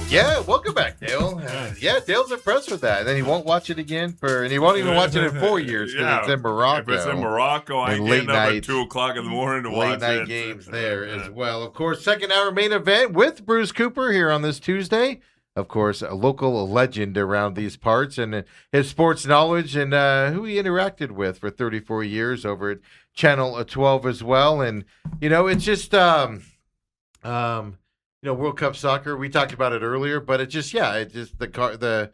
Yeah, welcome back, Dale. Yeah, Dale's impressed with that. And then he won't watch it again and he won't even watch it in 4 years because it's in Morocco. If it's in Morocco, I ain't getting up at 2 o'clock in the morning to watch late night it. games there as well. Of course, second hour main event with Bruce Cooper here on this Tuesday. Of course, a local legend around these parts and his sports knowledge and who he interacted with for 34 years over at Channel 12 as well. And, it's just, World Cup soccer. We talked about it earlier, but the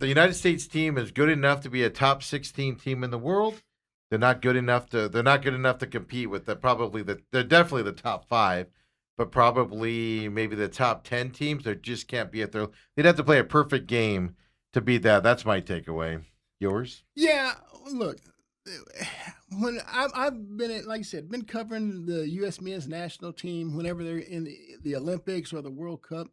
United States team is good enough to be a top 16 team in the world. They're not good enough to compete with they're definitely the top 5, but probably maybe the top 10 teams. They just can't be at their. They'd have to play a perfect game to beat that. That's my takeaway. Yours? Yeah. Look, when I've been, like you said, been covering the U.S. men's national team whenever they're in the Olympics or the World Cup,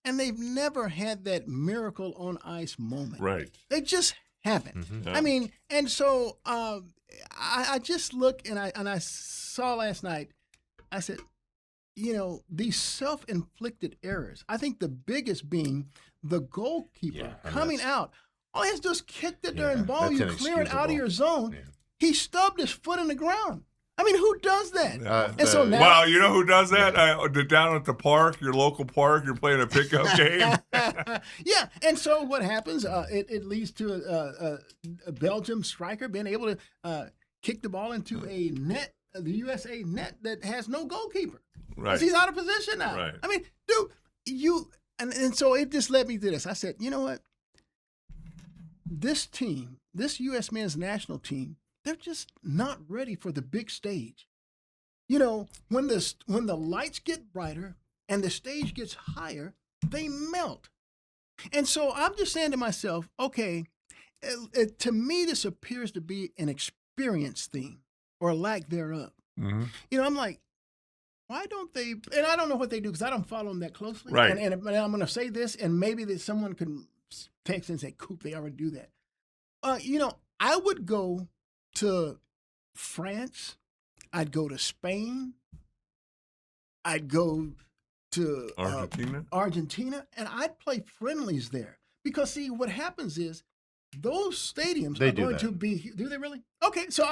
and they've never had that miracle on ice moment. Right. They just haven't. Mm-hmm. I mean, and so I just look and I saw last night. I said, these self-inflicted errors. I think the biggest being the goalkeeper coming out. All he has to do is kick the darn ball. You clear it out of your zone. Yeah. He stubbed his foot in the ground. I mean, who does that? So now, well, you know who does that? Down at the park, your local park, you're playing a pickup game. Yeah, and so what happens? It leads to a Belgium striker being able to kick the ball into a net, the USA net that has no goalkeeper. Right. He's out of position now. Right. I mean, dude, and so it just led me to this. I said, you know what? This team, this U.S. men's national team, they're just not ready for the big stage. When the lights get brighter and the stage gets higher, they melt. And so I'm just saying to myself, okay, to me, this appears to be an experience thing or lack thereof. Mm-hmm. I'm like, why don't they? And I don't know what they do because I don't follow them that closely. Right. And I'm going to say this, and maybe that someone can text and say, "Coop, they already do that." I would go to France. I'd go to Spain. I'd go to Argentina, and I'd play friendlies there because see what happens is those stadiums are going to be. Do they really? Okay, so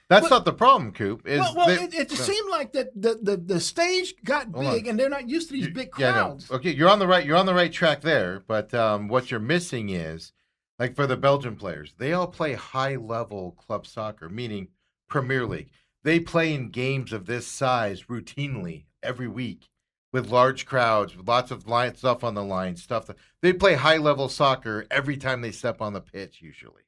that's not the problem, Coop. It seemed like that the stage got big, and they're not used to these big crowds. Yeah, no. Okay, you're on the right track there, but what you're missing is, like for the Belgian players, they all play high-level club soccer, meaning Premier League. They play in games of this size routinely every week with large crowds, with lots of stuff on the line, they play high-level soccer every time they step on the pitch, usually.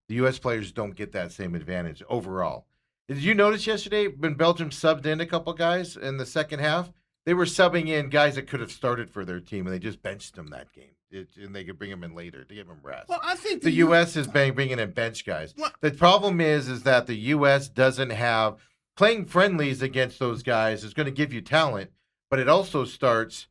The U.S. players don't get that same advantage overall. Did you notice yesterday when Belgium subbed in a couple guys in the second half? They were subbing in guys that could have started for their team, and they just benched them that game. And they could bring them in later to give them rest. Well, I think the U.S. is bringing in bench guys. Well, the problem is that the U.S. doesn't have playing friendlies against those guys is going to give you talent, but it also starts.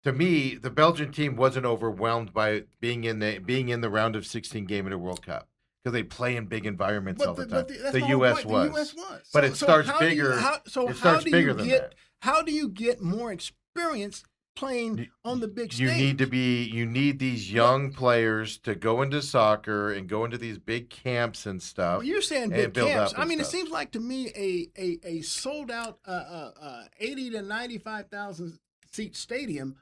To me, the Belgian team wasn't overwhelmed by being in the round of 16 game in a World Cup because they play in big environments all the time. The U.S. was. But it starts bigger. It starts bigger than that. How do you get more experience playing on the big stage? You need these young players to go into soccer and go into these big camps and stuff. Well, you're saying big camps. I mean, it seems like to me a sold out 80 to 95,000 seat stadium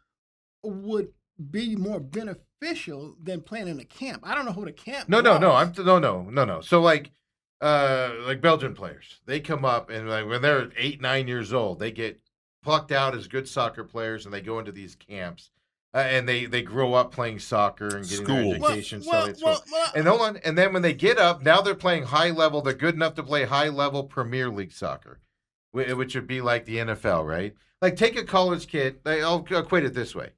would be more beneficial than playing in a camp. I don't know what a camp. No. So like Belgian players, they come up and when they're 8-9 years old, they get plucked out as good soccer players and they go into these camps and they grow up playing soccer and getting their education. And hold on, and then when they get up, now they're playing high level. They're good enough to play high level Premier League soccer, which would be like the NFL, right? Like take a college kid. I'll equate it this way: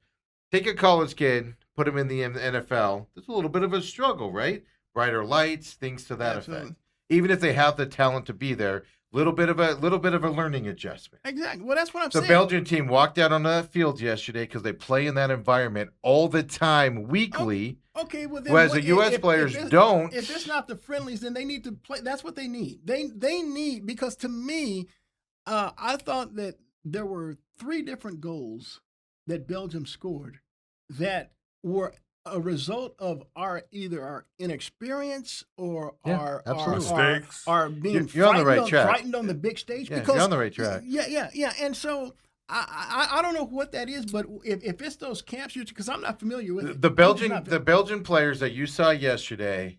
take a college kid, put him in the NFL. It's a little bit of a struggle, right? Brighter lights, things to that effect. Even if they have the talent to be there. Little bit of a learning adjustment. Exactly. Well, that's what I'm saying. The Belgian team walked out on that field yesterday because they play in that environment all the time, weekly. Okay. Well, then whereas the U.S. players don't. If it's not the friendlies, then they need to play. That's what they need. They need because to me, I thought that there were 3 different goals that Belgium scored that were a result of either our inexperience or Yeah, our absolutely. Mistakes. our being You're on the right frightened track. frightened on the big stage. Yeah, Because you're on the right track. Yeah. And so I don't know what that is, but if it's those camps, because I'm not familiar with it. The I'm just Belgian not the Belgian players that you saw yesterday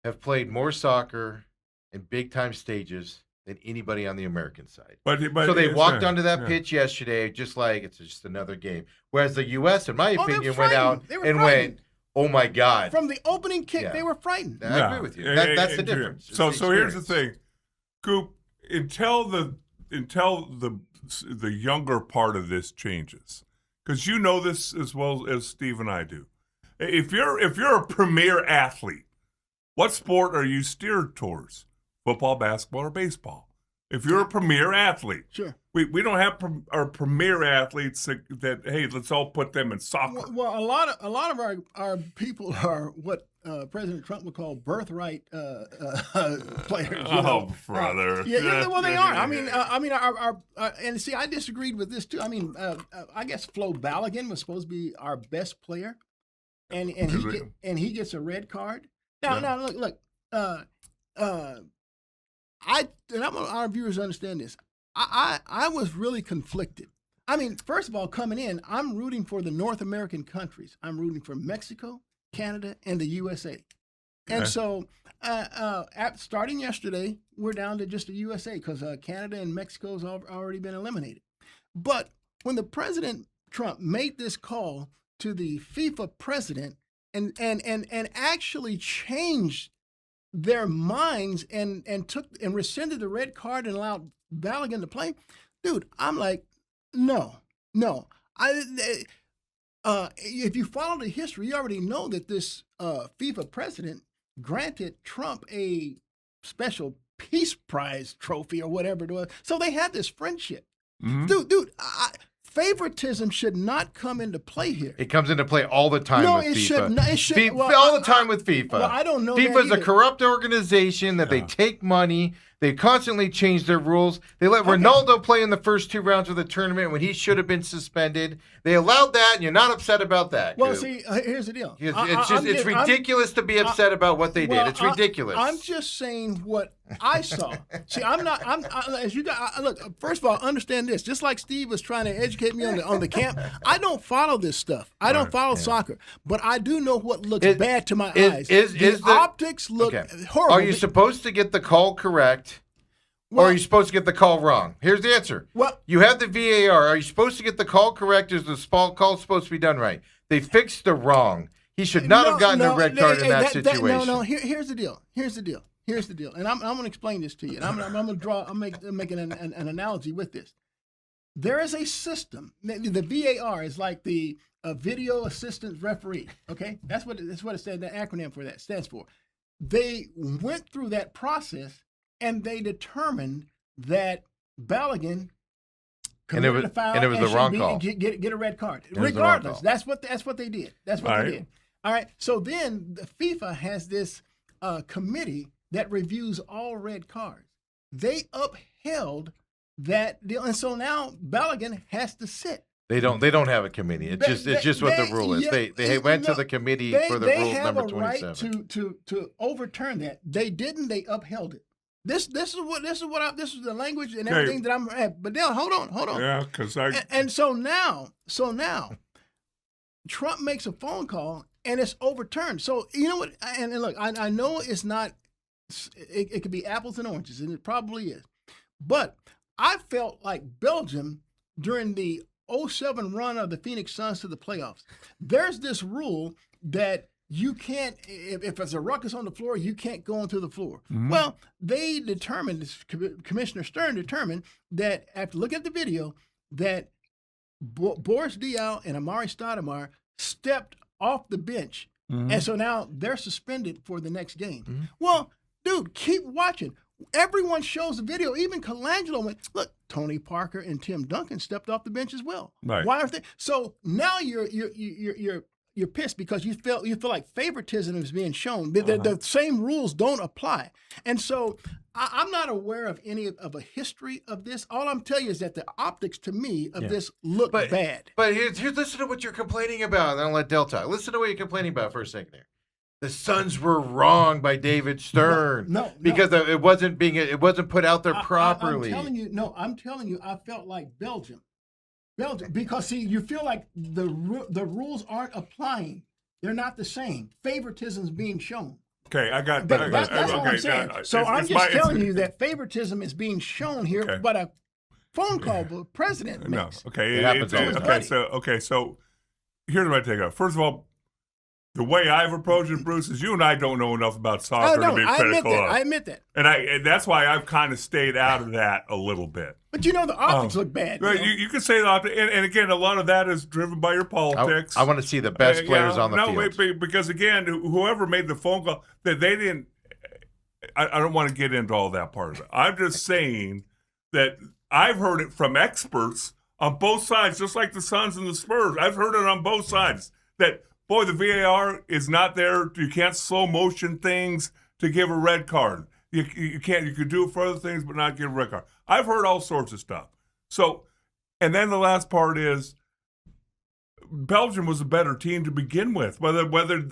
have played more soccer in big time stages than anybody on the American side. But So they walked yeah, onto that yeah. pitch yesterday just like it's just another game. Whereas the U.S., in my they're opinion, went out frightened. They were and frightened. went, "Oh my God!" From the opening kick, Yeah. they were frightened. I agree with you. That's the difference. It's So the here's the experience. thing, Coop. Until the younger part of this changes, because you know this as well as Steve and I do. If you're a premier athlete, what sport are you steered towards? Football, basketball, or baseball? If you're a premier athlete, Sure. we don't have our premier athletes that hey, let's all put them in soccer. Well, a lot of our people are what President Trump would call birthright players. You know? Oh, brother. Yeah, well, they are. I mean, our and see, I disagreed with this too. I mean, I guess Flo Balogun was supposed to be our best player, and he gets a red card. Now look. I want our viewers to understand this. I was really conflicted. I mean, first of all, coming in, I'm rooting for the North American countries. I'm rooting for Mexico, Canada, and the USA. And so, starting yesterday, we're down to just the USA because Canada and Mexico's already been eliminated. But when the President Trump made this call to the FIFA president and actually changed their minds and took and rescinded the red card and allowed Balogun to play, dude, I'm like, no. If you follow the history, you already know that this FIFA president granted Trump a special Peace Prize trophy or whatever it was. So they had this friendship. Mm-hmm. Dude, favoritism should not come into play here. It comes into play all the time No, with it FIFA. should not. It should, well, all the time with FIFA. Well, I don't know that FIFA's a either. corrupt organization that they take money. They constantly change their rules. They let Ronaldo play in the first 2 rounds of the tournament when he should have been suspended. They allowed that, and you're not upset about that. Well, Coop. see, here's the deal. It's ridiculous to be upset about what they did. It's ridiculous. I'm just saying what I saw. See, as you guys look. First of all, understand this. Just like Steve was trying to educate me on the camp, I don't follow this stuff. I don't follow soccer, but I do know what looks bad to my eyes. The optics look horrible. Are you supposed to get the call correct? Or are you supposed to get the call wrong? Here's the answer. Well, you have the VAR. Are you supposed to get the call correct? Or is the call supposed to be done right? They fixed the wrong. He should not have gotten a red card in that situation. No. Here's the deal. And I'm going to explain this to you. And I'm going to draw. I'm making an analogy with this. There is a system. The VAR is like the video assistant referee. Okay, that's what it said. The acronym for that stands for. They went through that process. And they determined that Balogun committed a foul and it was the wrong call. Get a red card. It was the wrong Regardless, call. that's what they did. That's what they did. All right. So then the FIFA has this committee that reviews all red cards. They upheld that deal, and so now Balogun has to sit. They don't have a committee. It's just what the rule is. They went to the committee for the rule number 27. They have a right to overturn that. They didn't. They upheld it. This is the language and everything that I'm at. But Dale, hold on. Yeah, because so now, Trump makes a phone call and it's overturned. So you know what? And look, I know it's not. It could be apples and oranges, and it probably is. But I felt like Belgium during the 2007 run of the Phoenix Suns to the playoffs. There's this rule that you can't, if there's a ruckus on the floor, you can't go onto the floor. Mm-hmm. Well, they determined, Commissioner Stern determined that after looking at the video, that Boris Diaw and Amari Stoudemire stepped off the bench. Mm-hmm. And so now they're suspended for the next game. Mm-hmm. Well, dude, keep watching. Everyone shows the video. Even Colangelo went, look, Tony Parker and Tim Duncan stepped off the bench as well. Right. Why aren't they? So now you're you're pissed because you feel like favoritism is being shown. The same rules don't apply, and so I'm not aware of any of a history of this. All I'm telling you is that the optics to me of this look bad. But here's listen to what you're complaining about. And I'll let Del talk. Listen to what you're complaining about for a second there. The Suns were wrong by David Stern. No. Because it wasn't put out there properly. I'm telling you, I felt like Belgium, because see, you feel like the rules aren't applying. They're not the same. Favoritism is being shown. Okay, I got That's all I'm okay, saying. yeah, So I'm it's just telling you that favoritism is being shown here, Okay. but a phone call the president makes. No, okay, It happens all the okay, so here's what I take out. First of all, the way I've approached it, Bruce, is you and I don't know enough about soccer to be critical of. I admit that. And that's why I've kind of stayed out of that a little bit. But the optics look bad. Right, you can say that, and again, a lot of that is driven by your politics. I want to see the best players on the field. Wait, because again, whoever made the phone call, that they didn't. I don't want to get into all that part of it. I'm just saying that I've heard it from experts on both sides, just like the Suns and the Spurs. I've heard it on both sides that, boy, the VAR is not there. You can't slow motion things to give a red card. You can't. You could do it for other things, but not give a red card. I've heard all sorts of stuff. So, and then the last part is Belgium was a better team to begin with. Whether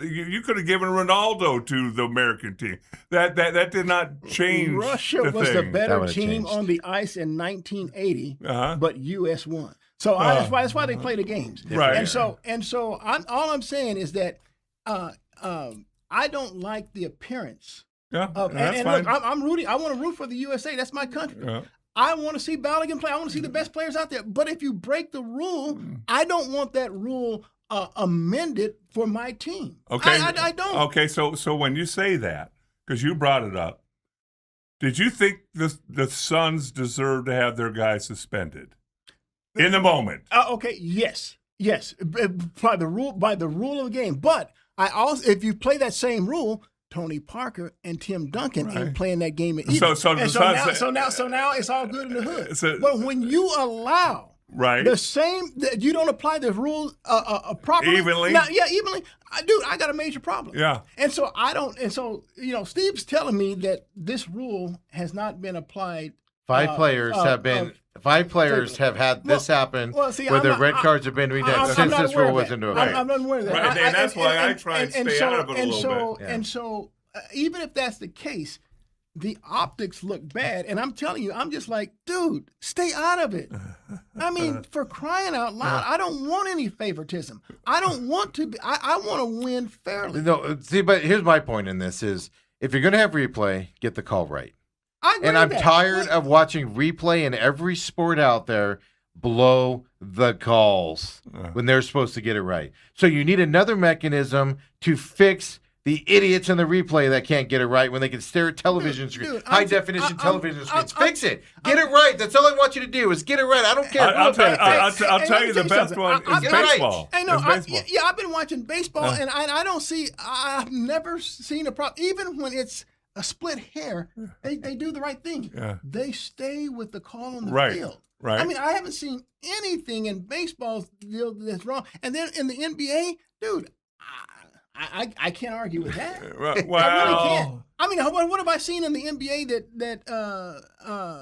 you could have given Ronaldo to the American team, that did not change. Russia was the better team on the ice in 1980, but U.S. won. So that's why they play the games. Right. And so all I'm saying is that I don't like the appearance. Yeah, and fine. look, I'm rooting. I want to root for the USA. That's my country. Yeah. I want to see Balogun play. I want to see the best players out there. But if you break the rule, I don't want that rule amended for my team. Okay, I don't. Okay, so when you say that, because you brought it up, did you think the Suns deserve to have their guys suspended in the moment? Okay, yes, by the rule of the game. But I also, if you play that same rule, Tony Parker and Tim Duncan ain't playing that game either. So now it's all good in the hood. But when you allow the same, you don't apply the rule properly. Evenly. Evenly. Dude, I got a major problem. Yeah. And so I don't. And so Steve's telling me that this rule has not been applied. Five players have had this happen where the red cards have been redone since this rule was into effect. I'm not aware of that. Right, and that's why I try and stay out of it a little bit. And so even if that's the case, the optics look bad. And I'm telling you, I'm just like, dude, stay out of it. I mean, for crying out loud, I don't want any favoritism. I don't want to be. I want to win fairly. No, see, but here's my point in this is if you're going to have replay, get the call right. And I'm tired of watching replay in every sport out there blow the calls when they're supposed to get it right. So you need another mechanism to fix the idiots in the replay that can't get it right when they can stare at television screens, high-definition television screens. Fix it. Get it right. That's all I want you to do is get it right. I don't care. I'll tell you the best one is baseball. I know. I've been watching baseball, and I don't see – I've never seen a problem. Even when it's – a split hair, they do the right thing. Yeah. They stay with the call on the field. Right. I mean, I haven't seen anything in baseball that's wrong. And then in the NBA, dude, I can't argue with that. Well, I really can't. I mean, what have I seen in the NBA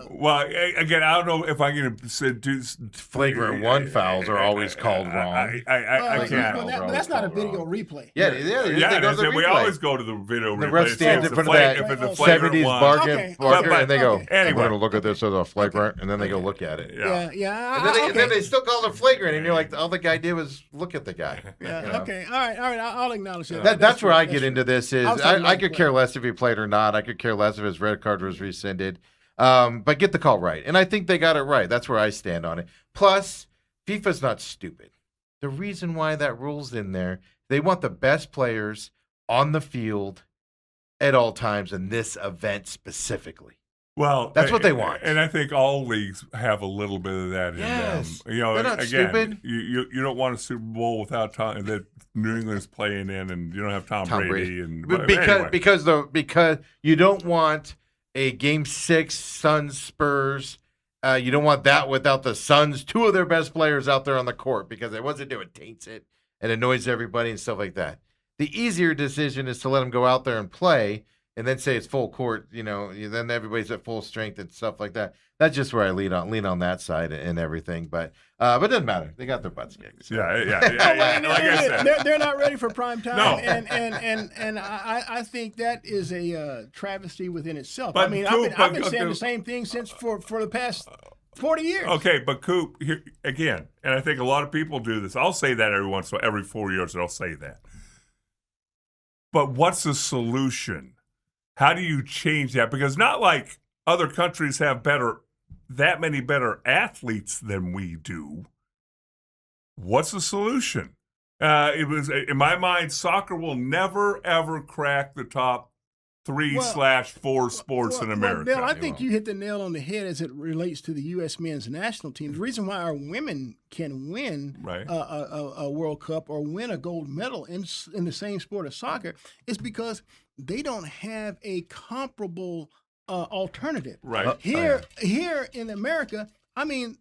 Well, again, I don't know if I can do flagrant one fouls are always called wrong. I can't. But that's not a video replay. We always go to the video replay. The ref stands in front of that 70s bargain, and they go, anyway, we're going to look at this as a flagrant, and then they go look at it. Yeah. And then they still call it flagrant, and you're like, all the guy did was look at the guy. Yeah, okay. All right. I'll acknowledge that. That's where I get into this is I could care less if he played or not. I could care less if his red card was rescinded. But get the call right. And I think they got it right. That's where I stand on it. Plus, FIFA's not stupid. The reason why that rule's in there, they want the best players on the field at all times in this event specifically. Well, that's what they want. And I think all leagues have a little bit of that in them. They're not stupid. You don't want a Super Bowl without Tom, that New England's playing in, and you don't have Tom Brady. Because you don't want a Game 6 Suns Spurs. You don't want that without the Suns, two of their best players out there on the court, because it taints it. It annoys everybody and stuff like that. The easier decision is to let them go out there and play, and then say it's full court. Then everybody's at full strength and stuff like that. That's just where I lean on that side and everything. But it doesn't matter. They got their butts kicked. So. Yeah. Like I said, they're not ready for prime time. No. And I think that is a travesty within itself. But I mean, Coop, I've been saying the same thing since for the past 40 years. Okay, but Coop, here, again, and I think a lot of people do this. I'll say that every 4 years, I'll say that. But what's the solution? How do you change that? Because not like other countries have that many better athletes than we do. What's the solution? It was in my mind, soccer will never ever crack the top 3/4 sports in America. Bill, I think you hit the nail on the head as it relates to the U.S. men's national team. The reason why our women can win Right. a World Cup or win a gold medal in the same sport of soccer is because they don't have a comparable alternative. Right. Here in America, I mean,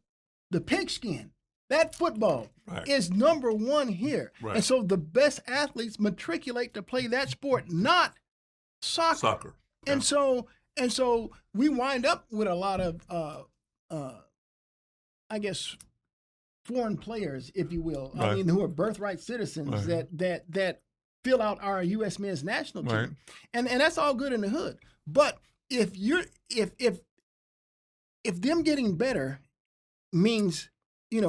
the pigskin, that football Right. is number one here. Right. And so the best athletes matriculate to play that sport, not soccer. Yeah. And so we wind up with a lot of I guess foreign players, if you will. Right. I mean, who are birthright citizens Right. that fill out our US men's national team. Right. And that's all good in the hood. But if them getting better means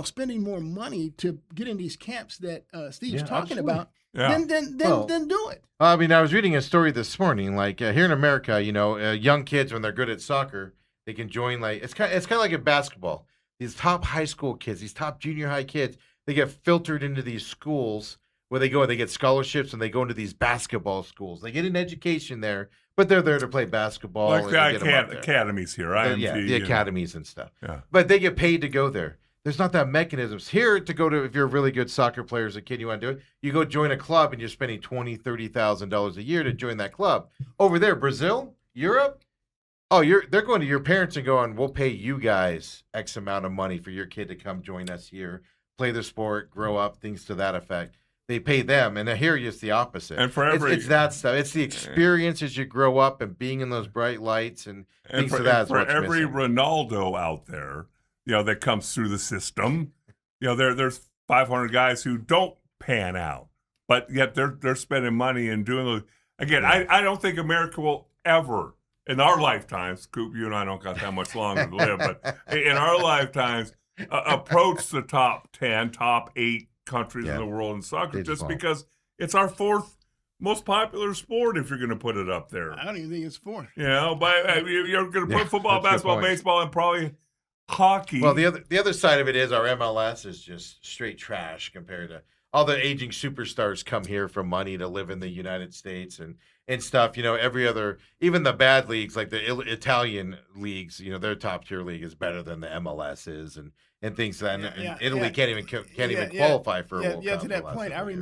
spending more money to get in these camps that Steve's talking absolutely. about, Yeah. then do it. I mean, I was reading a story this morning. Like here in America, young kids when they're good at soccer, they can join. Like it's kind of like in basketball. These top high school kids, these top junior high kids, they get filtered into these schools where they go and they get scholarships and they go into these basketball schools. They get an education there, but they're there to play basketball. Like and the get 'em up there. academies here. The academies and stuff. Yeah. But they get paid to go there. There's not that mechanisms here to go to. If you're a really good soccer player as a kid, you want to do it, you go join a club and you're spending $20,000, $30,000 a year to join that club. Over there, Brazil, Europe, they're going to your parents and going, we'll pay you guys X amount of money for your kid to come join us here, play the sport, grow up, things to that effect. They pay them, and here it's the opposite. And for every- it's that stuff. It's the experience as you grow up and being in those bright lights and things to that. Is for what's every missing. Ronaldo out there, that comes through the system, there's 500 guys who don't pan out, but yet they're spending money and doing those. Again, I don't think America will ever, in our lifetimes, Coop, you and I don't got that much longer to live, but in our lifetimes, approach the top 10, top 8 countries in the world in soccer, They just won't. because it's our 4th most popular sport if you're going to put it up there. I don't even think it's fourth. But you're going to put Yeah, football, that's a good basketball, point. baseball, and probably hockey. Well, the other side of it is our MLS is just straight trash compared to all the aging superstars come here for money to live in the United States and stuff. Every other, even the bad leagues like the Italian leagues, their top tier league is better than the MLS is and things like that. And Italy can't even qualify for a World Cup. To the that last point, I couple years.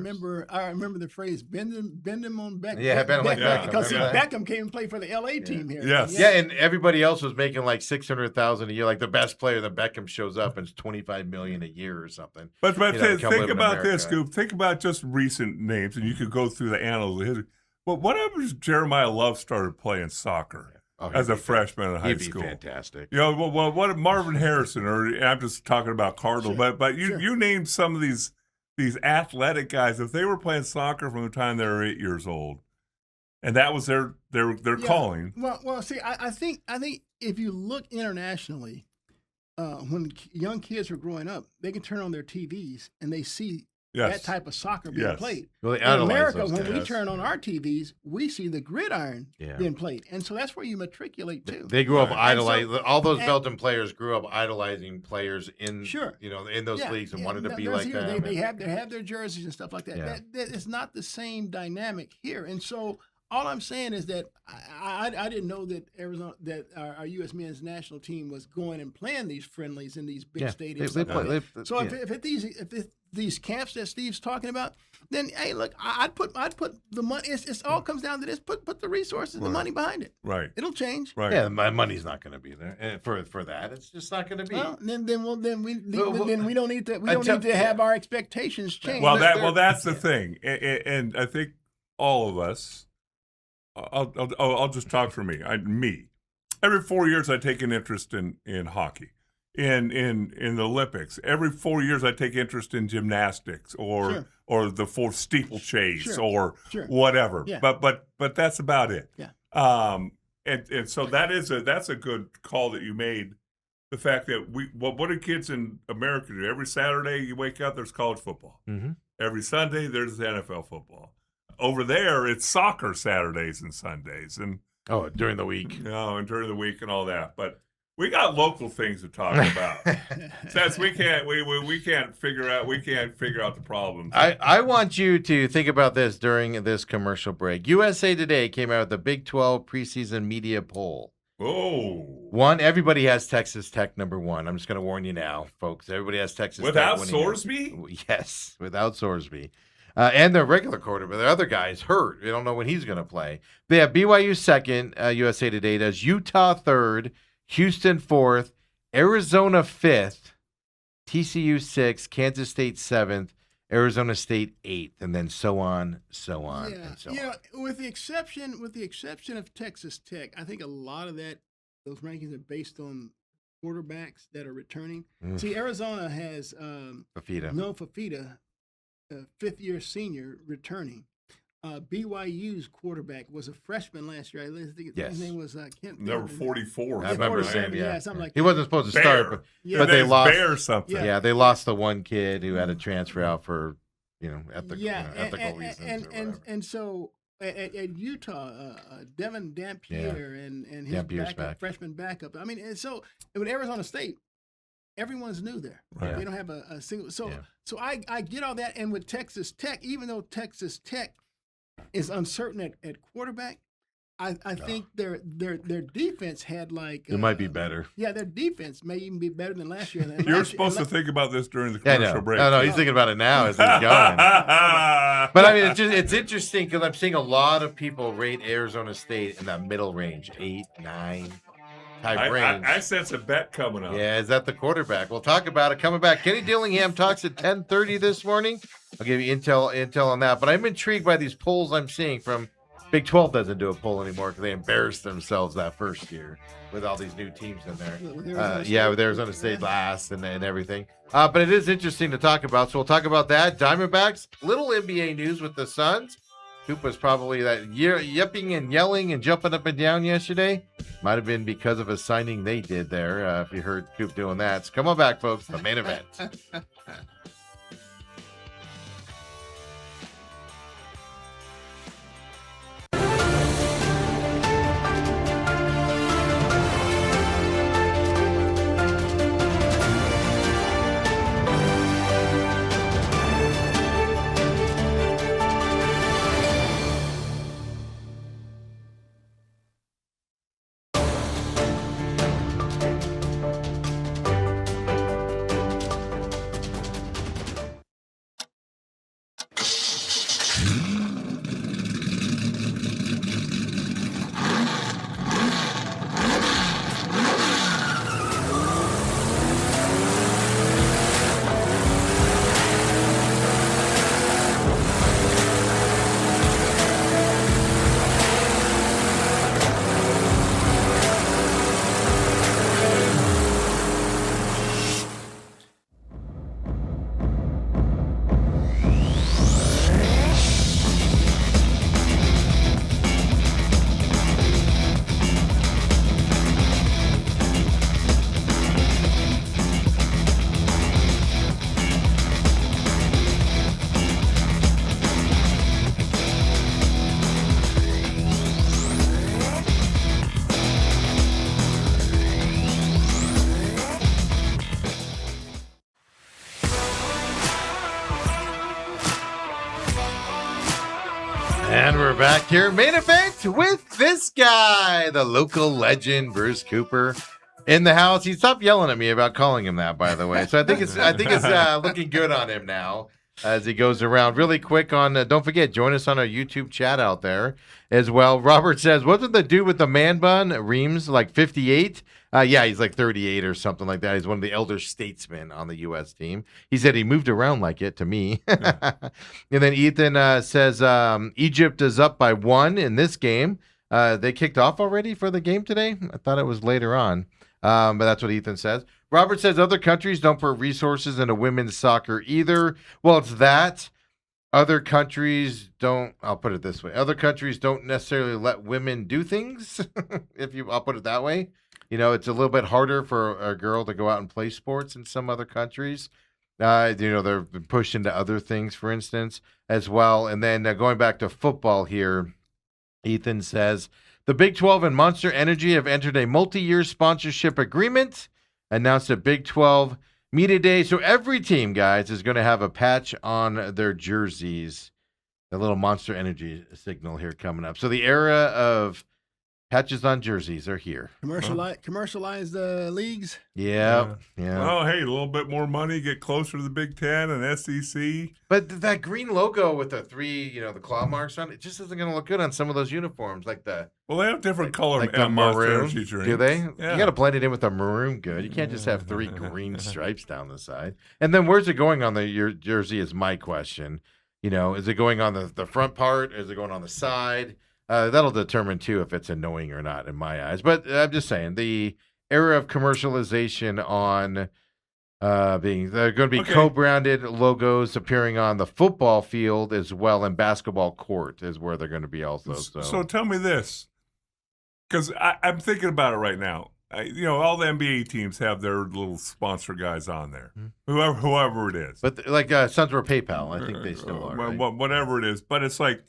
remember the phrase "bend them on Beckham." Yeah, bend 'em like Beckham. Because Remember that? Beckham came and played for the LA team here. Yes. Yeah, and everybody else was making like $600,000 a year. Like the best player, the Beckham shows up and it's $25 million a year or something. but come live think in about this, America. Scoop. Think about just recent names, and you could go through the annals of history. But what happens if Jeremiah Love started playing soccer as a freshman in high He'd be school? fantastic. What if Marvin Harrison, or I'm just talking about Cardinal, but you named some of these athletic guys. If they were playing soccer from the time they were 8 years old, and that was their calling. Well, see, I think if you look internationally, when young kids are growing up, they can turn on their TVs and they see that type of soccer being Yes. played. Well, they In idolize America, those when we guys. turn on our TVs, we see the gridiron Yeah. being played, and so that's where you matriculate to. They grew up Right. idolizing all those and- Belgian players grew up idolizing players in Sure. in those leagues and wanted to be like them. They have their jerseys and stuff like that. Yeah. That is not the same dynamic here, and so all I'm saying is that I didn't know that our U.S. men's national team was going and playing these friendlies in these big stadiums. They play. So if these camps that Steve's talking about, then hey, look, I'd put the money. It's all comes down to this. Put the resources, the money behind it. Right. It'll change. Right. Yeah, my money's not going to be there for that. It's just not going to be. Well, then we don't need to Until- have our expectations change. Well, that's the thing, and I think all of us. I'll just talk for me. Me. Every 4 years, I take an interest in hockey. In the Olympics, every 4 years I take interest in gymnastics or the fourth steeplechase or whatever. Yeah. But that's about it. Yeah. And so that's a good call that you made. The fact that what do kids in America do? Every Saturday you wake up, there's college football. Mm-hmm. Every Sunday there's NFL football. Over there it's soccer Saturdays and Sundays and During the week. and during the week and all that. But we got local things to talk about. Since we can't figure out the problems. I want you to think about this during this commercial break. USA Today came out with the Big 12 preseason media poll. Everybody has Texas Tech number one. I'm just going to warn you now, folks. Everybody has Texas without Tech Sorsby? Yes, without Sorsby. And their regular quarterback. The other guy's hurt. We don't know when he's going to play. They have BYU second. USA Today does. Utah third. Houston fourth. Arizona fifth. TCU sixth. Kansas State seventh. Arizona State eighth, and then so on, and so on. With the exception of Texas Tech, I think a lot of those rankings are based on quarterbacks that are returning. See, Arizona has Fafita, fifth-year senior, returning. BYU's quarterback was a freshman last year. I think his name was Kent. Number 44. I remember saying, something like he that. wasn't supposed to start, but they lost. Bear something. Yeah, they lost the one kid who had to transfer out for ethical reasons. And so at Utah, Devin Dampier and his freshman backup. I mean, and so with Arizona State, everyone's new there. Right. They don't have a single. So I get all that. And with Texas Tech, even though Texas Tech is uncertain at quarterback, I think their defense had it might be better. Yeah, their defense may even be better than last year. You're supposed to think about this during the commercial break. No, he's thinking about it now as he's going. But I mean, it's interesting because I'm seeing a lot of people rate Arizona State in that middle range, 8, 9 type range. I sense a bet coming up. Yeah, is that the quarterback? We'll talk about it coming back. Kenny Dillingham talks at 10:30 this morning. I'll give you intel on that. But I'm intrigued by these polls I'm seeing from Big 12 doesn't do a poll anymore because they embarrassed themselves that first year with all these new teams in there. With Arizona State last and everything. But it is interesting to talk about. So we'll talk about that. Diamondbacks, little NBA news with the Suns. Coop was probably that yipping and yelling and jumping up and down yesterday. Might have been because of a signing they did there, if you heard Coop doing that. So come on back, folks, the main event. And we're back here, main event with this guy, the local legend, Bruce Cooper. in the house. He stopped yelling at me about calling him that, by the way. So I think it's looking good on him now as he goes around. Really quick on, don't forget, join us on our YouTube chat out there as well. Robert says, wasn't the dude with the man bun, Reams, like 58? Yeah, he's like 38 or something like that. He's one of the elder statesmen on the U.S. team. He said he moved around like it to me. And then Ethan says Egypt is up by 1 in this game. They kicked off already for the game today? I thought it was later on. But that's what Ethan says. Robert says other countries don't put resources into women's soccer either. Well, it's that. Other countries don't, I'll put it this way. Other countries don't necessarily let women do things, I'll put it that way. You know, it's a little bit harder for a girl to go out and play sports in some other countries. They've been pushed into other things, for instance, as well. And then going back to football here, Ethan says, the Big 12 and Monster Energy have entered a multi-year sponsorship agreement, announced at Big 12 Media Day. So every team, guys, is going to have a patch on their jerseys. The little Monster Energy signal here coming up. So the era of patches on jerseys are here. Commercialize the leagues. Yeah. Well, hey, a little bit more money, get closer to the Big Ten and SEC. But that green logo with the 3, the claw marks on it, just isn't going to look good on some of those uniforms, like the. Well, they have different color like the maroon. Do they? Yeah. You got to blend it in with the maroon good. You can't just have 3 green stripes down the side. And then where's it going on your jersey is my question. Is it going on the front part? Is it going on the side? That'll determine, too, if it's annoying or not in my eyes. But I'm just saying, the era of commercialization on they're going to be co-branded logos appearing on the football field as well, and basketball court is where they're going to be also. So tell me this, because I'm thinking about it right now. All the NBA teams have their little sponsor guys on there, whoever it is. But like Sunspur PayPal, I think they still are. Right? Whatever it is, but it's like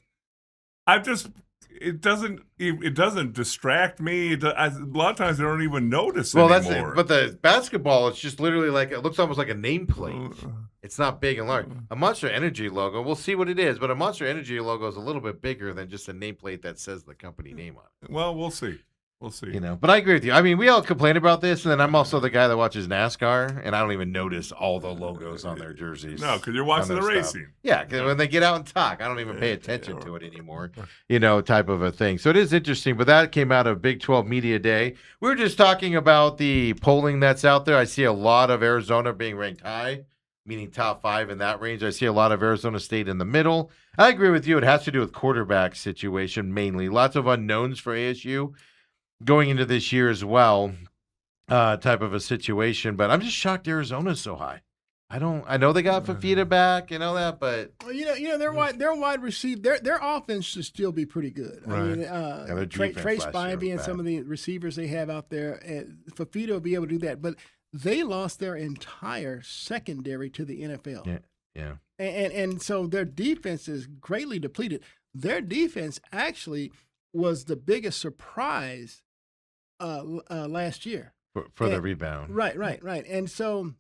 it doesn't distract me. A lot of times I don't even notice anymore. That's it. But the basketball, it's just literally like, it looks almost like a nameplate. It's not big and large. A Monster Energy logo, we'll see what it is, but a Monster Energy logo is a little bit bigger than just a nameplate that says the company name on it. Well, we'll see. We'll see. But I agree with you. I mean, we all complain about this, and then I'm also the guy that watches NASCAR, and I don't even notice all the logos on their jerseys. No, because you're watching the racing. Yeah, because when they get out and talk, I don't even pay attention to it anymore, type of a thing. So it is interesting, but that came out of Big 12 Media Day. We were just talking about the polling that's out there. I see a lot of Arizona being ranked high, meaning top 5 in that range. I see a lot of Arizona State in the middle. I agree with you. It has to do with quarterback situation mainly. Lots of unknowns for ASU going into this year as well, type of a situation. But I'm just shocked Arizona's so high. I know they got Fafita back and all that, but their wide receiver, their offense should still be pretty good. Right. I mean, Trace Spivey and some of the receivers they have out there, Fafita will be able to do that. But they lost their entire secondary to the NFL. Yeah. And so their defense is greatly depleted. Their defense actually was the biggest surprise last year for the rebound. Right. And so,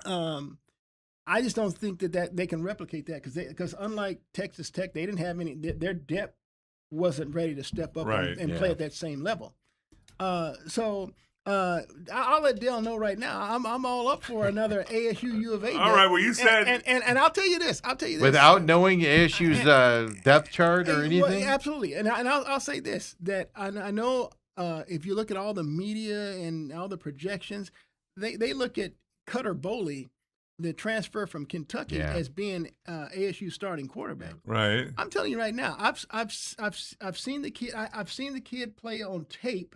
I just don't think that they can replicate that because unlike Texas Tech, they didn't have any. Their depth wasn't ready to step up and play at that same level. So I'll let Dale know right now. I'm all up for another ASU U of A. All right. Well, you said, and I'll tell you this. Without knowing ASU's depth chart or anything. Well, absolutely. And I'll say this, that I know if you look at all the media and all the projections, they look at Cutter Boley, the transfer from Kentucky, as being ASU starting quarterback. Right. I'm telling you right now. I've seen the kid. I've seen the kid play on tape.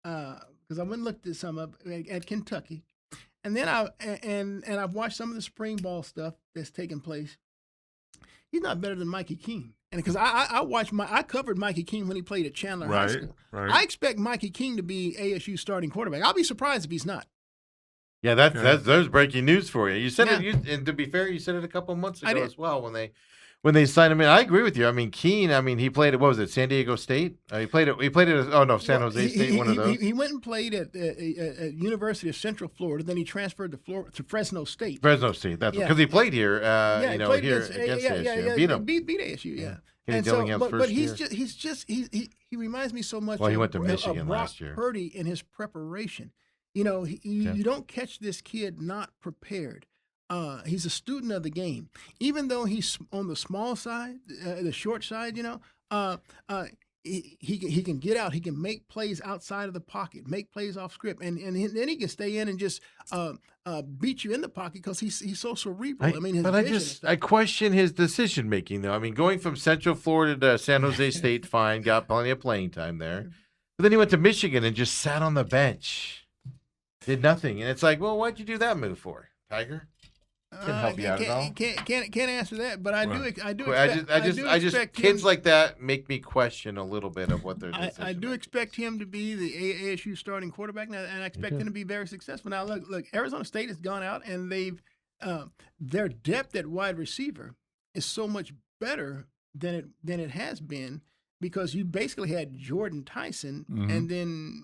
Because I went and looked at some of at Kentucky, and then I've watched some of the spring ball stuff that's taking place. He's not better than Mikey King, and because I covered Mikey King when he played at Chandler High School. Right. I expect Mikey King to be ASU starting quarterback. I'll be surprised if he's not. Yeah, there's breaking news for you. You said it, and to be fair, you said it a couple months ago as well when they signed him in. I agree with you. I mean, Keene. I mean, he played at, what was it, San Diego State? He played at San Jose State. One of those. He went and played at University of Central Florida. Then he transferred to Fresno State. Fresno State. That's because he played here. He played here against ASU. Beat him. Beat ASU. Yeah. And so, but he's He reminds me so much. Well, he of, went to of Michigan Brock last year. Purdy in his preparation. You know, you don't catch this kid not prepared. He's a student of the game, even though he's on the small side, the short side. You know, he can get out. He can make plays outside of the pocket, make plays off script, and then he can stay in and just beat you in the pocket because he's so cerebral. I mean, his vision and stuff. I question his decision making though. I mean, going from Central Florida to San Jose State, fine, got plenty of playing time there, but then he went to Michigan and just sat on the bench, did nothing, and it's like, well, why'd you do that move for, Tiger? Can help you out at all. Can't answer that, but I do. I just kids like that make me question a little bit of what they're doing. I do expect him to be the ASU starting quarterback, and I expect him to be very successful. Now, look, Arizona State has gone out and they've their depth at wide receiver is so much better than it has been because you basically had Jordan Tyson and then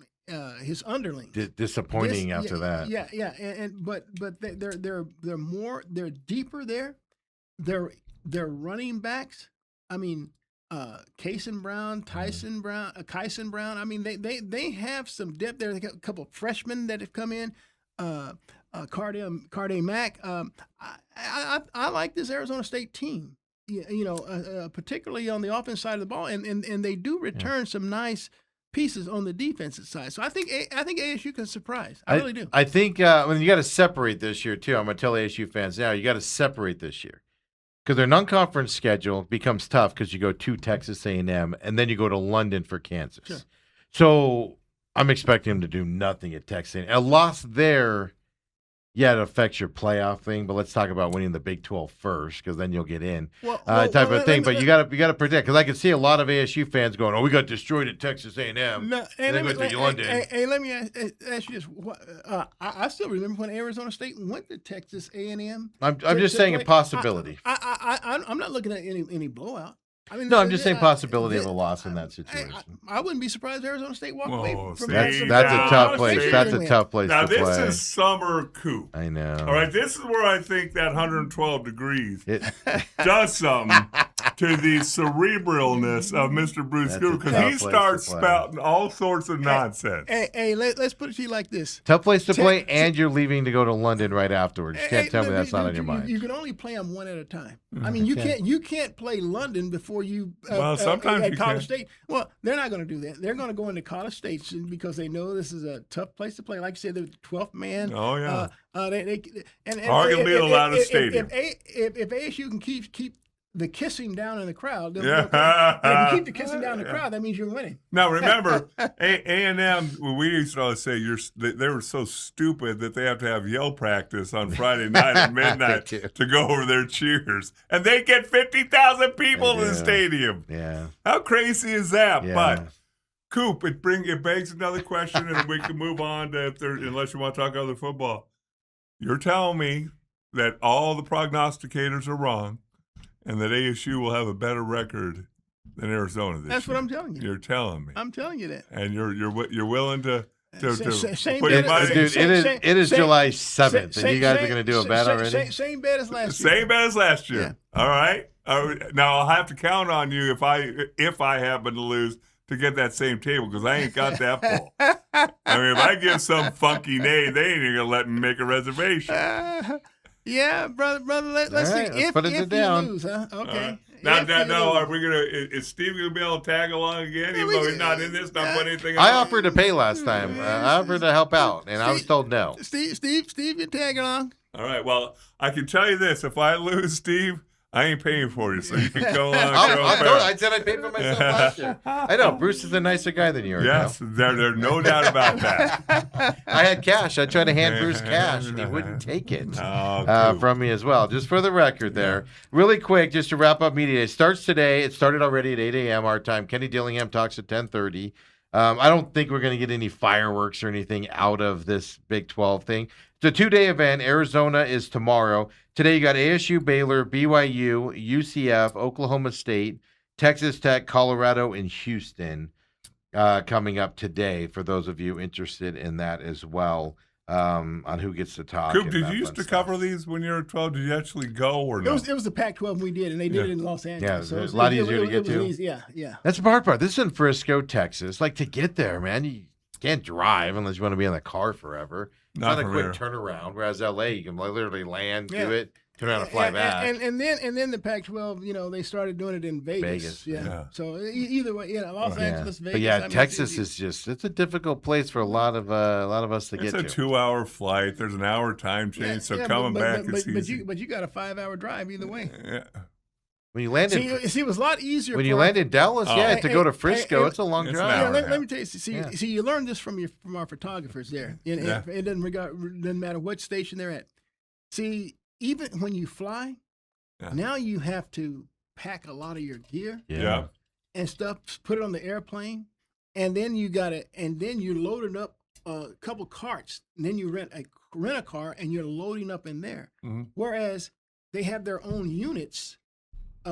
his underling. Disappointing after that. Yeah, but they're deeper there. They're running backs. I mean, Kyson Brown. I mean, they have some depth there. They got a couple of freshmen that have come in. Carday Mack. I like this Arizona State team. Particularly on the offense side of the ball, and they do return some nice pieces on the defensive side. So I think ASU can surprise. I really do. I think when you got to separate this year too. I'm going to tell ASU fans now, you got to separate this year because their non-conference schedule becomes tough because you go to Texas A&M and then you go to London for Kansas. Sure. So I'm expecting them to do nothing at Texas A&M. A loss there, it affects your playoff thing. But let's talk about winning the Big 12 first, because then you'll get in, type of thing. But you got to predict, because I can see a lot of ASU fans going, "Oh, we got destroyed at Texas A&M." No, and then went to London. Hey, let me ask you this: I still remember when Arizona State went to Texas A&M. I'm just saying a possibility. I'm not looking at any blowout. I mean, no, I'm just saying possibility of a loss in that situation. I wouldn't be surprised if Arizona State walked away from that's a tough place. That's a tough place now, to play. Now, this is summer Coop. I know. All right, this is where I think that 112 degrees does something to the cerebralness of Mr. Bruce Coop, because he starts spouting all sorts of nonsense. Hey, let's put it to you like this. Tough place to play, and you're leaving to go to London right afterwards. You can't tell me that's not on your mind. You can only play them one at a time. I mean, you can't play London before you sometimes at you College can. State. Well, they're not going to do that. They're going to go into College Station because they know this is a tough place to play. Like you said, they're the 12th man. Oh yeah. Arguably the loudest stadium. If ASU can keep the kissing down in the crowd, Yeah. if you keep the kissing down in the crowd, that means you're winning. Now remember, A&M. We used to always say they were so stupid that they have to have yell practice on Friday night at midnight to go over their cheers, and they get 50,000 people in the stadium. Yeah, how crazy is that? Yeah. But Coop, it begs another question, and we can move on to unless you want to talk other football. You're telling me that all the prognosticators are wrong, and that ASU will have a better record than Arizona this year. That's what I'm telling you. You're telling me. I'm telling you that. And you're willing to Same put your bet- money. dude, it is July 7th, and you guys are going to do a bet already? Same bet as last year. Same bet as last year. Yeah. All right. Now I'll have to count on you if I happen to lose to get that same table, because I ain't got that full. I mean, if I give some funky name, they ain't even gonna let me make a reservation. Yeah, brother. Let's All see. right, let's put it down. You lose, huh? Okay. Now, are we gonna? Is Steve gonna be able to tag along again, even though he's not in this? Not putting anything. I offered to pay last time. I offered to help out, and I was told no. Steve, you tag along. All right. Well, I can tell you this: if I lose, Steve, I ain't paying for you, so you can go on. I said I paid for myself last year. I know Bruce is a nicer guy than you are. Yes, there's no doubt about that. I had cash. I tried to hand Bruce cash, and he wouldn't take it Cool. from me as well. Just for the record there. Really quick, just to wrap up media day. It starts today. It started already at 8 a.m. our time. Kenny Dillingham talks at 10:30. I don't think we're going to get any fireworks or anything out of this Big 12 thing. It's a 2-day event. Arizona is tomorrow. Today you got ASU, Baylor, BYU, UCF, Oklahoma State, Texas Tech, Colorado, and Houston coming up today for those of you interested in that as well. on who gets to talk. Coop, and did that you used fun to stuff. cover these when you were 12? Did you actually go or no? It was the Pac-12 we did, and they did it in Los Angeles. Yeah, it was a lot easier to get to. Yeah. That's the hard part. This is in Frisco, Texas. Like, to get there, man, you can't drive unless you want to be in the car forever. It's not a from quick here. turnaround. Whereas LA, you can literally land, Yeah. do it, turn around and fly back. And then the Pac-12, they started doing it in Vegas. Yeah. So either way, Los Angeles, Vegas. But yeah, I mean, Texas is just—it's a difficult place for a lot of us to It's get a to. 2-hour flight. There's an hour time change, so coming back is easy. But you got a 5-hour drive either way. Yeah. When you land in See, it was a lot easier. when you for- land in Dallas, Oh. yeah, to go to Hey, Frisco, hey, it's a long it's an drive. hour. let me tell you. See, you learn this from our photographers there. And Yeah. it doesn't matter what station they're at. See, even when you fly, Yeah. now you have to pack a lot of your gear Yeah. and stuff, put it on the airplane, and then you're loading up a couple carts, and then you rent a car, and you're loading up in there. Mhm. Whereas they have their own units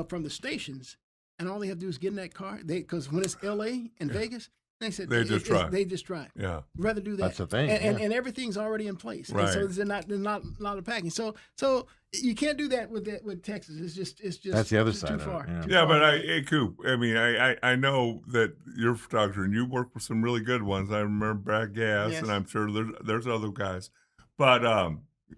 from the stations, and all they have to do is get in that car. Because when it's L.A. and Vegas, they said They just drive. They just drive. Yeah. Rather do that. That's the thing, and everything's already in place. And so Right. they're not a packing. So you can't do that with Texas. It's just That's the other too side of it, far. yeah. Too Yeah, far. but hey, Coop, I mean, I know that you're a photographer and you work with some really good ones. I remember Brad Gass, Yes. and I'm sure there's other guys, but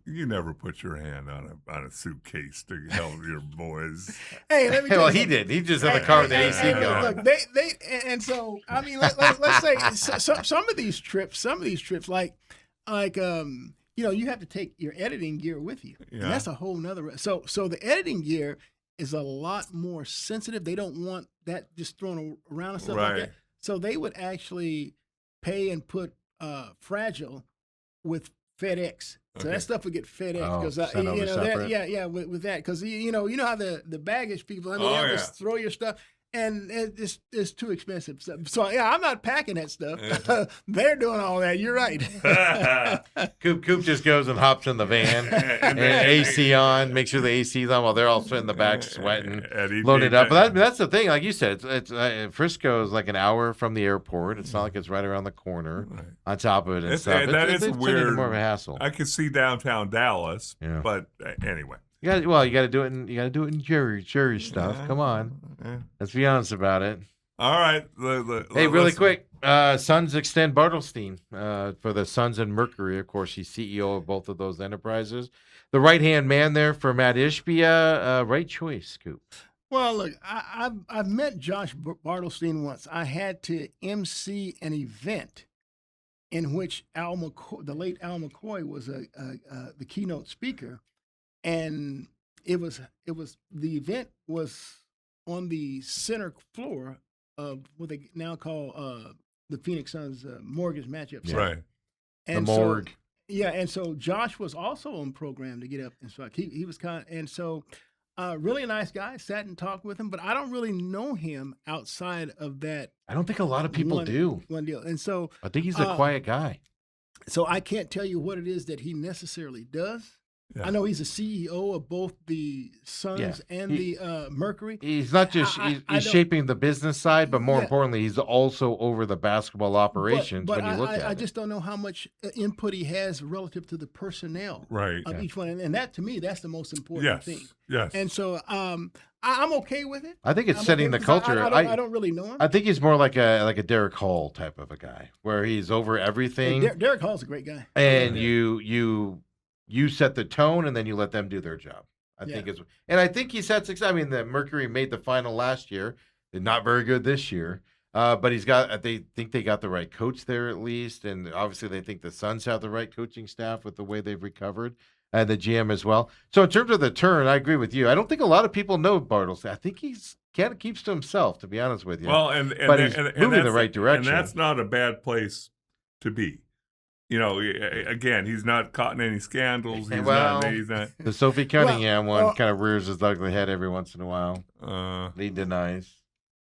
you never put your hand on a suitcase to help your boys. Hey, let me Hey, tell well, you he something. did. He just had the car with the AC hey, going. Look, they and so I mean, let's say some of these trips, like you have to take your editing gear with you. Yeah. And that's a whole nother. So the editing gear is a lot more sensitive. They don't want that just thrown around and stuff like Right. that. So they would actually pay and put Fragile with FedEx. So Okay. that stuff would get FedEx Oh, because sent over separate? with that because you know how the baggage people they Oh, have yeah. to throw your stuff and it's too expensive. So yeah, I'm not packing that stuff. Yeah. They're doing all that. You're right. Coop just goes and hops in the van and then- AC on, make sure the AC's on while they're all sitting in the back sweating, Eddie loaded did up. that. But that's the thing, like you said, it's Frisco is like an hour from the airport. It's not like it's right around the corner Right. on top of it and It's- stuff. that It's is even weird. more of a hassle. I could see downtown Dallas, Yeah. but anyway. You got to do it in Jerry stuff. Come on, Yeah. let's be honest about it. All right. Hey, really quick, Suns extend Bartelstein for the Suns and Mercury. Of course, he's CEO of both of those enterprises. The right-hand man there for Matt Ishbia. Right choice, Scoop. Well, look, I've met Josh Bartelstein once. I had to MC an event in which the late Al McCoy was the keynote speaker, and it was the event was on the center floor of what they now call the Phoenix Suns mortgage matchup. Center. Right. And The morgue. and so Josh was also on program to get up and speak. He was and so really a nice guy. Sat and talked with him, but I don't really know him outside of that I don't think a lot of people do. one deal. And so I think he's a quiet guy. I can't tell you what it is that he necessarily does. Yeah. I know he's a CEO of both the Suns Yeah. and He- the Mercury. He's not just I he's don't- shaping the business side, but more Yeah. importantly, he's also over the basketball operations but when you look at I it. just don't know how much input he has relative to the personnel Right. of each one, and that to me that's the most important Yes. thing. Yes. And so I'm okay with it. I think it's I'm setting okay the because culture. I don't really know him. I think he's more like a Derek Hall type of a guy, where he's over everything, Derek Hall's a great guy. and Yeah. you set the tone, and then you let them do their job. I think it's, and I think he's had success. I mean, the Mercury made the final last year, they're not very good this year, but they think they got the right coach there at least, and obviously they think the Suns have the right coaching staff with the way they've recovered. And the GM as well. So in terms of the turn, I agree with you. I don't think a lot of people know Bartles. I think he's kind of keeps to himself, to be honest with you. Well, and But he's moving in the that's- right direction. And that's not a bad place to be. You know, again, he's not caught in any scandals. He's Well, not. The Sophie Cunningham one well- kind of rears his ugly head every once in a while. He denies.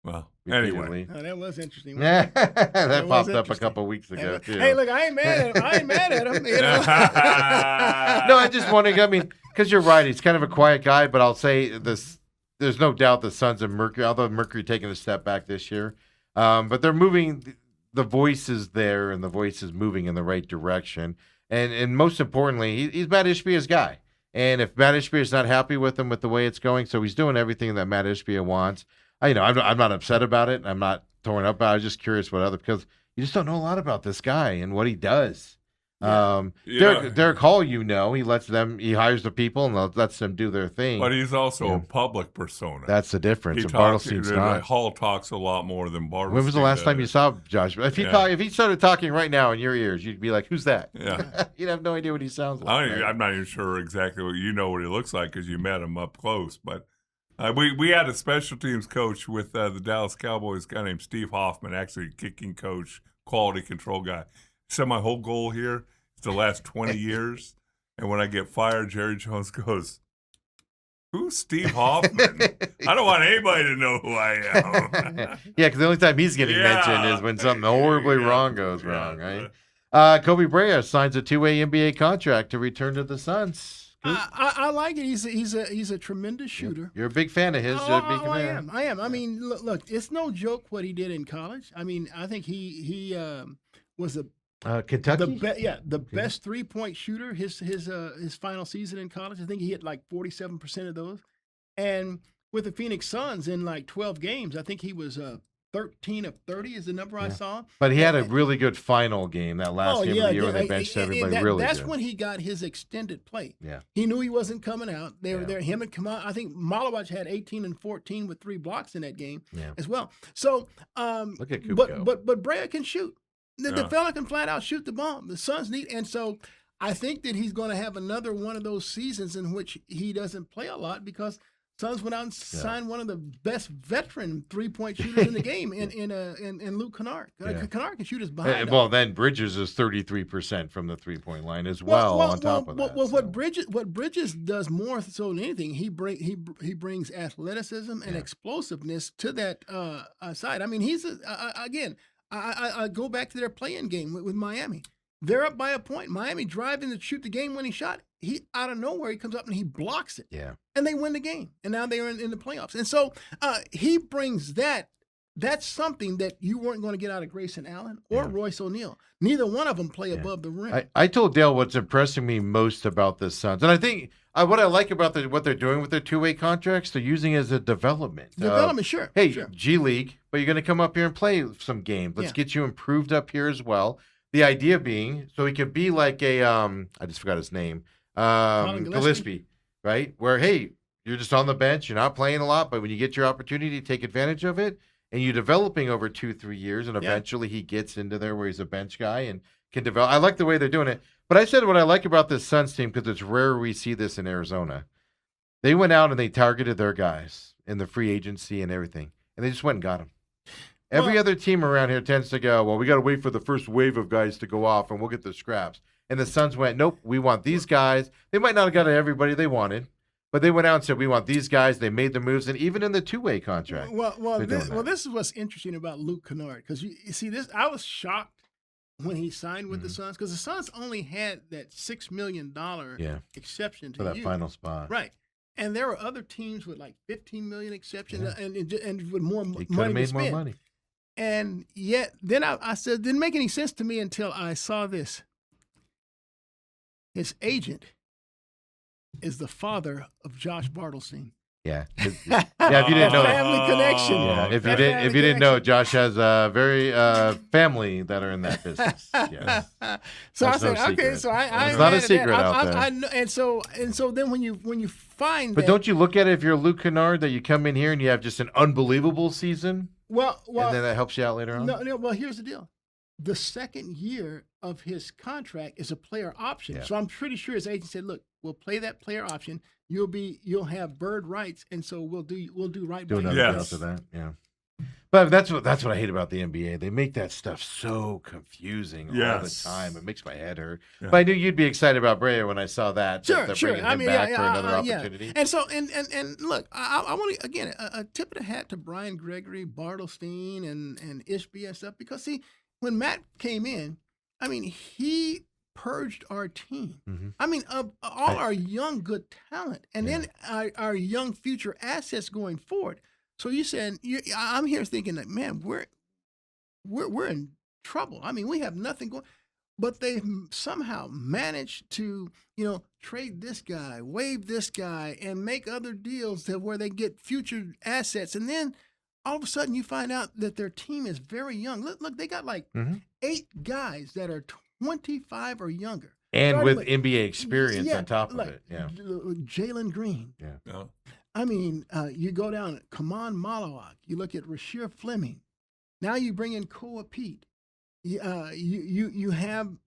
Well, anyway. Repeatedly. Oh, that was interesting. that was popped up a interesting. couple weeks ago, too. Hey, look, I ain't mad at him. You know? No, I just wondering. I mean, because you're right, he's kind of a quiet guy, but I'll say this: there's no doubt the Suns and Mercury, although Mercury taking a step back this year, but they're moving. The voice is there, and the voice is moving in the right direction. and most importantly, he's Matt Ishbia's guy. And if Matt Ishbia is not happy with him with the way it's going, so he's doing everything that Matt Ishbia wants. I'm not upset about it. I'm not torn up about it. I was just curious because you just don't know a lot about this guy and what he does. Derek Hall, he hires the people and lets them do their thing. But he's also a public persona. That's the difference. Hall talks a lot more than Bartelstein. When was the last time you saw Josh? If he started talking right now in your ears, you'd be like, "Who's that?" Yeah, you'd have no idea what he sounds like. I'm not even sure exactly what what he looks like because you met him up close. But we had a special teams coach with the Dallas Cowboys, a guy named Steve Hoffman, actually kicking coach, quality control guy. So my whole goal here is to last 20 years. And when I get fired, Jerry Jones goes, "Who's Steve Hoffman? I don't want anybody to know who I am." Yeah, because the only time he's getting mentioned is when something horribly wrong goes wrong, right? Kobe Bryant signs a 2-way NBA contract to return to the Suns. I like it. He's a tremendous shooter. You're a big fan of his. I am. I mean, look, it's no joke what he did in college. I mean, I think he was Kentucky. The best 3-point shooter his final season in college. I think he hit like 47% of those. And with the Phoenix Suns in like 12 games, I think he was 13 of 30 is the number I saw. But he had a really good final game that last game of the year when they benched everybody. That's when he got his extended play. Yeah, he knew he wasn't coming out. They were there. Him and Kamal. I think Malowich had 18 and 14 with 3 blocks in that game as well. So look at Kubo. But Brea can shoot. The fella can flat out shoot the ball. The Suns need, and so I think that he's going to have another one of those seasons in which he doesn't play a lot because Suns went out and signed one of the best veteran 3-point shooters in the game in Luke Kennard. Kennard can shoot his behind. Well, then Bridges is 33% from the 3-point line as well. On top of that, what Bridges does more so than anything, he brings athleticism and explosiveness to that side. I mean, he's I go back to their play-in game with Miami. They're up by a point. Miami driving to shoot the game-winning shot. He out of nowhere, he comes up and he blocks it. Yeah. And they win the game. And now they're in the playoffs. And so he brings that. That's something that you weren't going to get out of Grayson Allen or Royce O'Neal. Neither one of them play above the rim. I told Dale what's impressing me most about the Suns. And I think what I like about what they're doing with their 2-way contracts, they're using it as a development. Sure. Hey, sure. G League, but you're going to come up here and play some games. Let's get you improved up here as well. The idea being, so he could be like I just forgot his name, Gillespie, right? Where, hey, you're just on the bench, you're not playing a lot, but when you get your opportunity, take advantage of it, and you're developing over 2-3 years, and eventually he gets into there where he's a bench guy and can develop. I like the way they're doing it. But I said what I like about this Suns team, because it's rare we see this in Arizona. They went out and they targeted their guys in the free agency and everything, and they just went and got them. Every other team around here tends to go, well, we got to wait for the first wave of guys to go off, and we'll get the scraps. And the Suns went, nope, we want these guys. They might not have got everybody they wanted, but they went out and said, we want these guys. They made the moves, and even in the 2-way contract. This is what's interesting about Luke Kennard, because you see this. I was shocked when he signed with the Suns, because the Suns only had that $6 million exception to for that final spot, right? And there were other teams with like $15 million exception and with more money. He could have made more money. And yet, then I said, didn't make any sense to me until I saw this. His agent is the father of Josh Bartelstein. Yeah. If you didn't know, family connection. Yeah, if you didn't know, Josh has a very family that are in that business. Yes. So I said, okay, so it's not a secret out there. I know, and so then when you find, but don't you look at it if you're Luke Kennard that you come in here and you have just an unbelievable season? Well, and then that helps you out later on. No. Well, here's the deal: the second year of his contract is a player option. Yeah. So I'm pretty sure his agent said, "Look, we'll play that player option. You'll have bird rights, and so we'll do right by you." After that, yeah. But that's what I hate about the NBA. They make that stuff so confusing all the time. It makes my head hurt. Yeah. But I knew you'd be excited about Brea when I saw that. Sure. Bringing him back for another opportunity. And so and look, I want to again a tip of the hat to Brian Gregory, Bartelstein, and Ishbia and stuff, because see, when Matt came in, I mean, he purged our team. Mm-hmm. I mean, of all our young good talent, and then our young future assets going forward. So you said, I'm here thinking that, man, we're in trouble. I mean, we have nothing going. but they somehow managed to, trade this guy, waive this guy, and make other deals to where they get future assets. And then all of a sudden you find out that their team is very young. Look, they got like Mhm. 8 guys that are 25 or younger. And Starting with NBA experience on top of it. Yeah. Jalen Green. Yeah. I mean, you go down Kaman Malawak. You look at Rasheer Fleming. Now you bring in Koa Pete. You have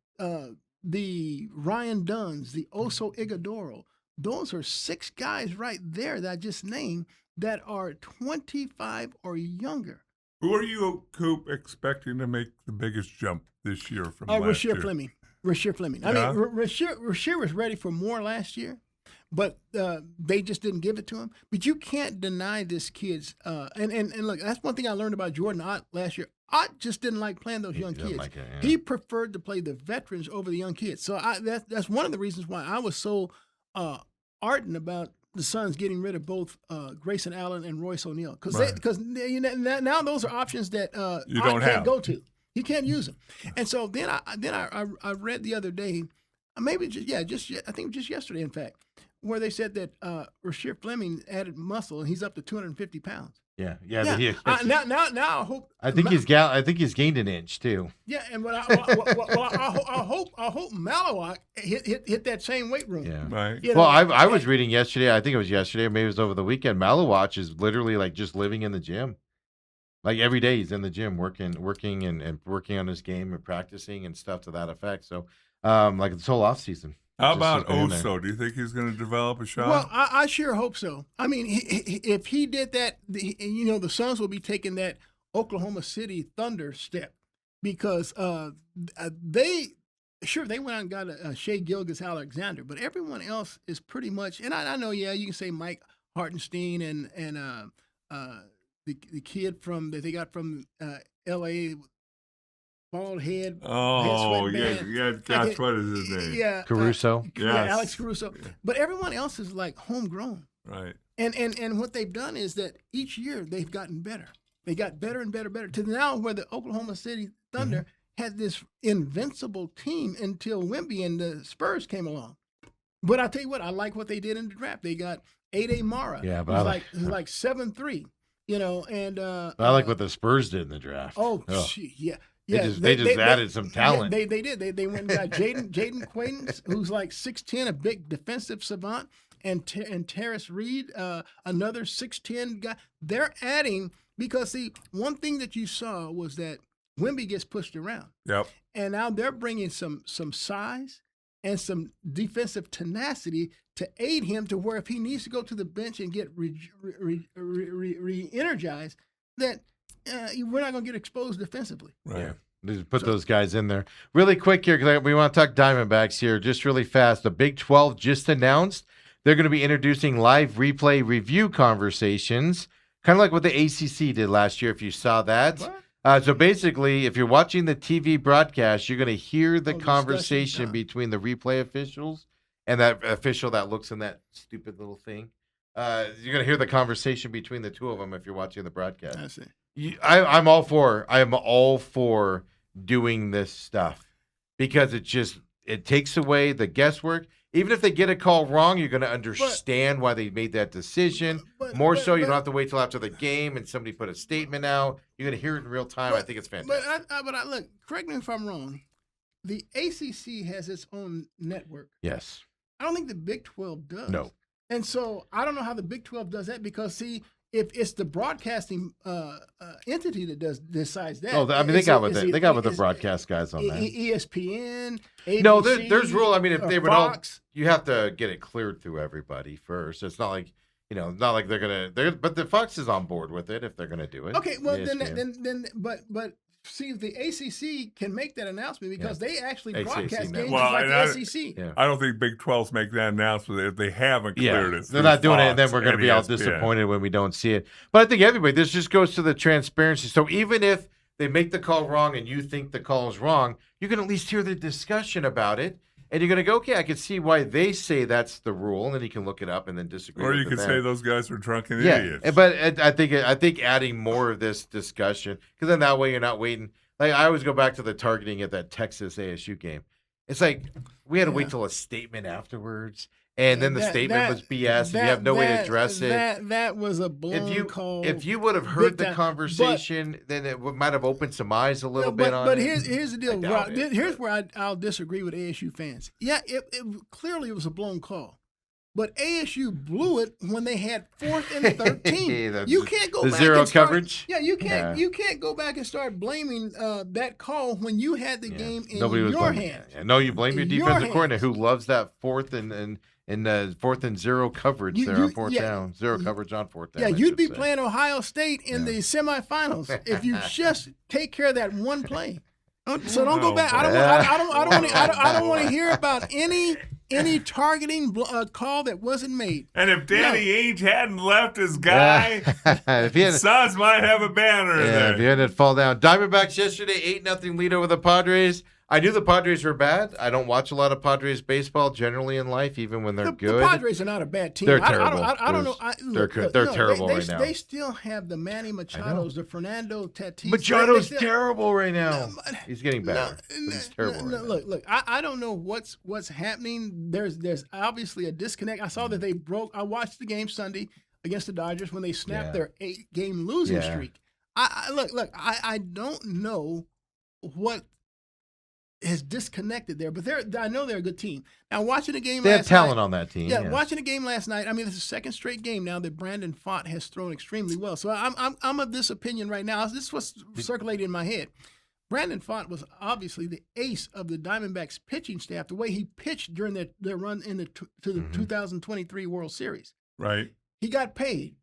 the Ryan Dunns, the Oso Igadoro. Those are 6 guys right there that I just named that are 25 or younger. Who are you, Coop, expecting to make the biggest jump this year from last year? Rasheer Fleming. Rasheer Fleming. I Yeah? mean, Rasheer was ready for more last year, but they just didn't give it to him. But you can't deny this kid's and look, that's one thing I learned about Jordan Ott last year. Ott just didn't like playing those young didn't kids. like it, yeah. He preferred to play the veterans over the young kids. So that's one of the reasons why I was so ardent about the Suns getting rid of both Grayson Allen and Royce O'Neal because now those are options that You Ott don't can't have. go to. He can't use them. And so then I read the other day, I think just yesterday, in fact, where they said that Rasheer Fleming added muscle and he's up to 250 pounds. Yeah. Yeah. Now I hope. I think he's gained an inch too. Yeah, and I hope Malawak hit that same weight room. Yeah. Right. You Well, know, I was reading yesterday. I think it was yesterday, or maybe it was over the weekend. Malawach is literally like just living in the gym. Like every day he's in the gym working and working on his game and practicing and stuff to that effect. So, like this whole off season. How about Oso? Do you think he's going to develop a shot? Well, I sure hope so. I mean, if he did that, the Suns will be taking that Oklahoma City Thunder step because they went out and got a Shea Gilgeous-Alexander, but everyone else is pretty much. And I know, you can say Mike Hartenstein and the kid that they got from L.A. Bald head. Oh, sweatband. yeah. Gosh, what is his name? Yeah, Caruso. Yes. Alex Caruso. But everyone else is like homegrown. Right. And what they've done is that each year they've gotten better. They got better and better to now where the Oklahoma City Thunder had this invincible team until Wemby and the Spurs came along. But I'll tell you what, I like what they did in the draft. They got Ade Mara. Yeah, but who's like 7'3", and I like what the Spurs did in the draft. Yeah. They just added some talent. They did. They went and got Jaden Quaidens, who's like 6'10", a big defensive savant, and Terrace Reed, another 6'10" guy. They're adding because see, one thing that you saw was that Wemby gets pushed around. Yep. And now they're bringing some size and some defensive tenacity to aid him to where if he needs to go to the bench and get re-energized, that we're not going to get exposed defensively. Right. Yeah. Just put those guys in there. Really quick here, because we want to talk Diamondbacks here just really fast. The Big 12 just announced they're going to be introducing live replay review conversations, kind of like what the ACC did last year, if you saw that. So basically, if you're watching the TV broadcast, you're going to hear the conversation between the replay officials and that official that looks in that stupid little thing. You're going to hear the conversation between the two of them if you're watching the broadcast. I see. I'm all for doing this stuff because it takes away the guesswork. Even if they get a call wrong, you're going to understand why they made that decision. You don't have to wait till after the game and somebody put a statement out. You're going to hear it in real time. I think it's fantastic. But look, correct me if I'm wrong. The ACC has its own network. Yes. I don't think the Big 12 does. No. And so I don't know how the Big 12 does that because, see, if it's the broadcasting entity that decides that. Oh, I mean, they got with the broadcast guys on that. ESPN, ABC, No, there's rule. I mean, if they would all, Fox. you have to get it cleared through everybody first. It's not like, not like but the Fox is on board with it if they're gonna do it. Okay, well ESPN. then, but see, if the ACC can make that announcement because they actually ACC broadcast network. games Well, like and the SEC. Yeah. I don't think Big 12's make that announcement if they haven't cleared it. They're not doing it, and then Fox we're going to be all ESPN. disappointed when we don't see it. But I think everybody, this just goes to the transparency. So even if they make the call wrong and you think the call is wrong, you can at least hear the discussion about it, and you're going to go, okay, I can see why they say that's the rule, and then you can look it up and then disagree. Or with you could them. say those guys were drunken Yeah, idiots. but I think adding more of this discussion, because then that way you're not waiting. like I always go back to the targeting at that Texas ASU game. It's like we had to wait Yeah. till a statement afterwards, and then the That- statement that- was BS, and you have no way to address it. That was a blown call. If you would have heard the time. conversation, then it might have opened some eyes a little bit on but it. here's the I deal. doubt it, Here's but- where I'll disagree with ASU fans. Yeah, it clearly was a blown call. But ASU blew it when they had 4th and 13. The- You can't go the back zero and start, coverage? Yeah, you can't. Yeah. You can't go back and start blaming that call when you had the Yeah. game in Nobody was your blaming- hands. yeah. No, you blame your In your defensive coordinator hands. who loves that 4th and 0 coverage You- there you- on 4th yeah. down. 0 coverage on 4th down. Yeah, I you'd should be say. playing Ohio State in the semifinals if you just take care of that one play. So don't go back. I don't want to hear about any targeting call that wasn't made. And if Danny Ainge hadn't left his guy, if he had, Suns might have a banner if he there. hadn't fall down. Diamondbacks yesterday 8-0 lead over the Padres. I knew the Padres were bad. I don't watch a lot of Padres baseball generally in life, even when they're The good. Padres are not a bad team. They're I terrible. don't know. They're terrible they, right now. They still have the Manny Machados, the Fernando Tatis. Machado's They still- terrible right now. No, but- He's getting better. but he's terrible right now. Look. I don't know what's happening. There's obviously a disconnect. I saw that they broke. I watched the game Sunday against the Dodgers when they snapped Yeah. their 8-game losing Yeah. streak. I don't know what has disconnected there, but I know they're a good team. Now watching the game They have last talent night, on that team. yeah, watching the game last night. I mean, it's the second straight game now that Brandon Pfaadt has thrown extremely well. So I'm of this opinion right now. This was circulating in my head. Brandon Pfaadt was obviously the ace of the Diamondbacks pitching staff. The way he pitched during their run in the 2023 World Series, Right. he got paid.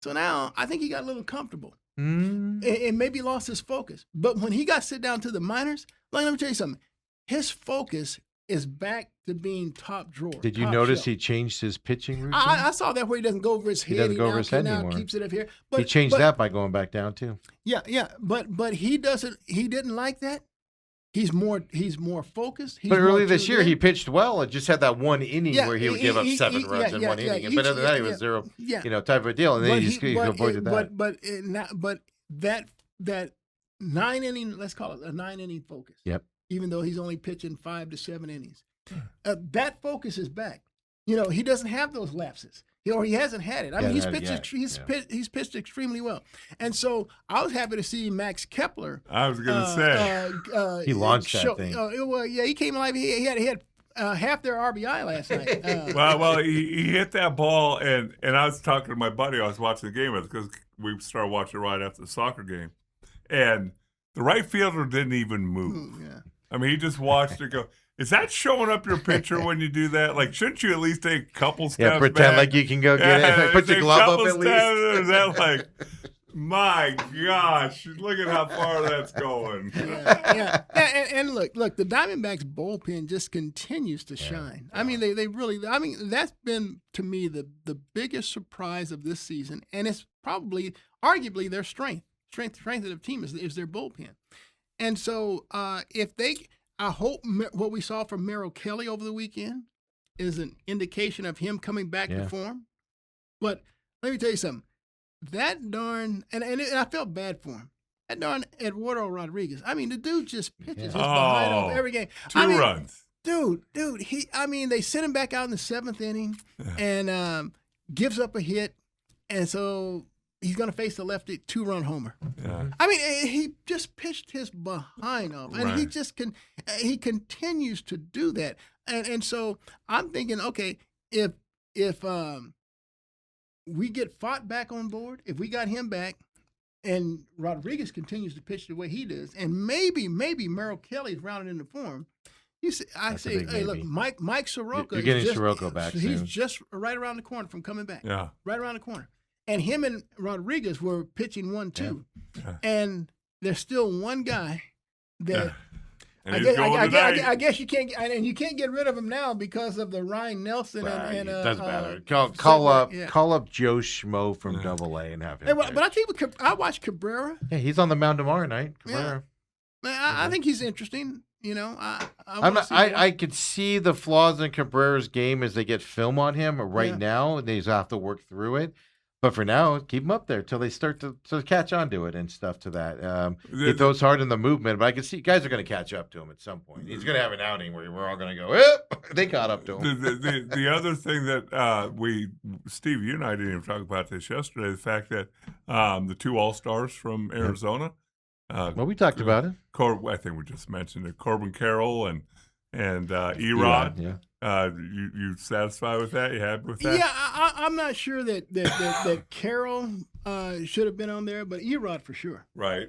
So now I think he got a little comfortable Mm. and maybe lost his focus. But when he got sit down to the minors, let me tell you something. His focus is back to being top drawer. Did you top notice shelf. he changed his pitching routine? I saw that where he doesn't go over his head. He doesn't go over his head now anymore. keeps it up here. he changed that by going back down too. Yeah. But he doesn't. He didn't like that. He's more focused. He's But more early this tuned year, in. he pitched well. It just had that one inning Yeah, where he would give up 7 runs in one inning. But other than that, he was zero, Yeah. type of deal. And then he avoided that. But that 9-inning, let's call it a 9-inning focus. Yep. Even though he's only pitching 5 to 7 innings, that focus is back. He doesn't have those lapses. He hasn't had it. I mean, he's pitched extremely well, and so I was happy to see Max Kepler. I was going to say. He launched that thing. Well, yeah, he came alive. He had half their RBI last night. Well, he hit that ball, and I was talking to my buddy I was watching the game with because we started watching right after the soccer game, and the right fielder didn't even move. Yeah. I mean, he just watched it go. Is that showing up your picture when you do that? Like, shouldn't you at least take a couple steps Yeah, pretend back? like you can go get it. Like, put your take a glove couple up at steps, least. Is that like, my gosh, look at how far that's going. Yeah. And look, the Diamondbacks bullpen just continues to shine. I mean, they really. I mean, that's been to me the biggest surprise of this season, and it's probably, arguably, their strength of the team is their bullpen. And so, I hope what we saw from Merrill Kelly over the weekend is an indication of him coming back to form. But let me tell you something. That darn, and I felt bad for him. That darn Eduardo Rodriguez. I mean, the dude just pitches his behind off every game. 2 runs. Dude, they sent him back out in the 7th inning and gives up a hit. And so he's going to face the lefty 2-run homer. Yeah. I mean, he just pitched his behind off, and he just he continues to do that. And so I'm thinking, okay, if we get Pfaadt back on board, if we got him back, and Rodriguez continues to pitch the way he does, and maybe Merrill Kelly's rounded into form. You see, hey, look, Mike Soroka. You're getting Soroka back He's soon. just right around the corner from coming back. Yeah. Right around the corner. And him and Rodriguez were pitching 1-2. Yeah. And there's still one guy that And he's going tonight. I guess you can't, and you can't get rid of him now because of the Ryan Nelson It and doesn't matter. Sedgwick, Call up yeah. Joe Schmo from Double A and have him. Hey, but there. I tell you, I watched Cabrera. Yeah, he's on the mound tomorrow night. Cabrera. Man, I think he's interesting. I could see the flaws in Cabrera's game as they get film on him right Yeah. now, and they just have to work through it. But for now, keep him up there till they start to catch on to it and stuff to that. He The- throws hard in the movement, but I can see guys are going to catch up to him at some point. He's going to have an outing where we're all going to go, they caught up to him. The other thing that Steve, you and I didn't even talk about this yesterday, the fact that the two All-Stars from Arizona, Well, we talked about it. I think we just mentioned it, Corbin Carroll and Erod. Yeah. You satisfied with that? You happy with that? Yeah, I'm not sure that Carroll should have been on there, but Erod for sure. Right.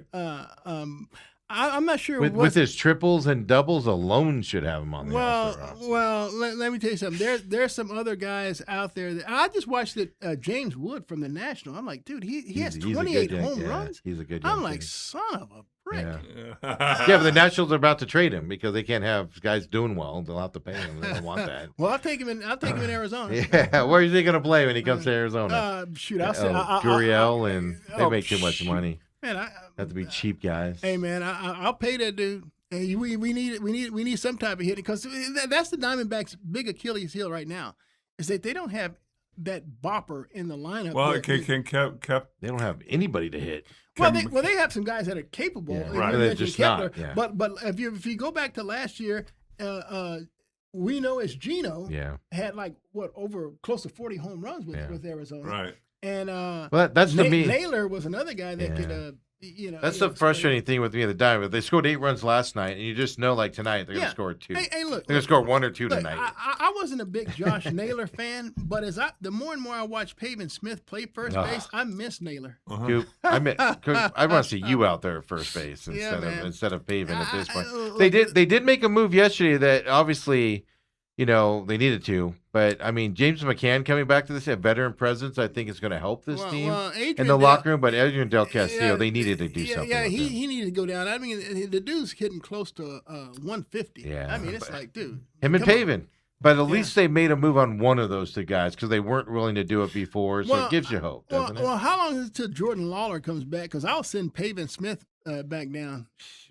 I'm not sure With his triples and doubles alone should have him on the All-Star roster. Well, let me tell you something. There's some other guys out there that I just watched it. James Wood from the National. I'm like, dude, he has He's a 28 good home young- yeah, runs. He's a good. I'm young like, kid. son of a brick. Yeah. Yeah, but the Nationals are about to trade him because they can't have guys doing well. They'll have to pay him. They don't want that. Well, I'll take him in Arizona. Yeah, where is he going to play when he comes to Arizona? Shoot, I'll say Gurriel, and they oh, make too much money. Man, Have to be cheap guys. Hey man, I'll pay that dude. Hey, we need some type of hitting because that's the Diamondbacks' big Achilles heel right now is that they don't have that bopper in the lineup. Well, that- They don't have anybody to hit. they have some guys that are capable. Yeah, You right. mentioned They're just Kepler, not, yeah. But if you go back to last year, we know as Gino Yeah. had over close to 40 home runs with Arizona. Right. And Well, that's to me. Naylor was another guy that Yeah. could That's the frustrating thing with me, the Diamondbacks. They scored 8 runs last night, and you just know, like tonight, they're going to score 2. Hey, look, They're going to score 1 or 2 Look, tonight. I wasn't a big Josh Naylor fan, but the more and more I watch Pavin Smith play first Ugh. base, I miss Naylor. Coop, I want to see you out there at first base Yeah, man. instead of Pavin at this point. They They did make a move yesterday that obviously, they needed to. But I mean, James McCann coming back to this, a veteran presence, I think is going to help this team in the locker room. But Adrian Del Castillo, they needed to do something. Yeah, with him. he needed to go down. I mean, the dude's hitting close to 150. Yeah, I mean, it's like, dude, him and come on. Pavin. But at least they made a move on one of those two guys because they weren't willing to do it before. So it gives you hope, doesn't it? Well, how long is it till Jordan Lawler comes back? Because I'll send Pavin Smith back down.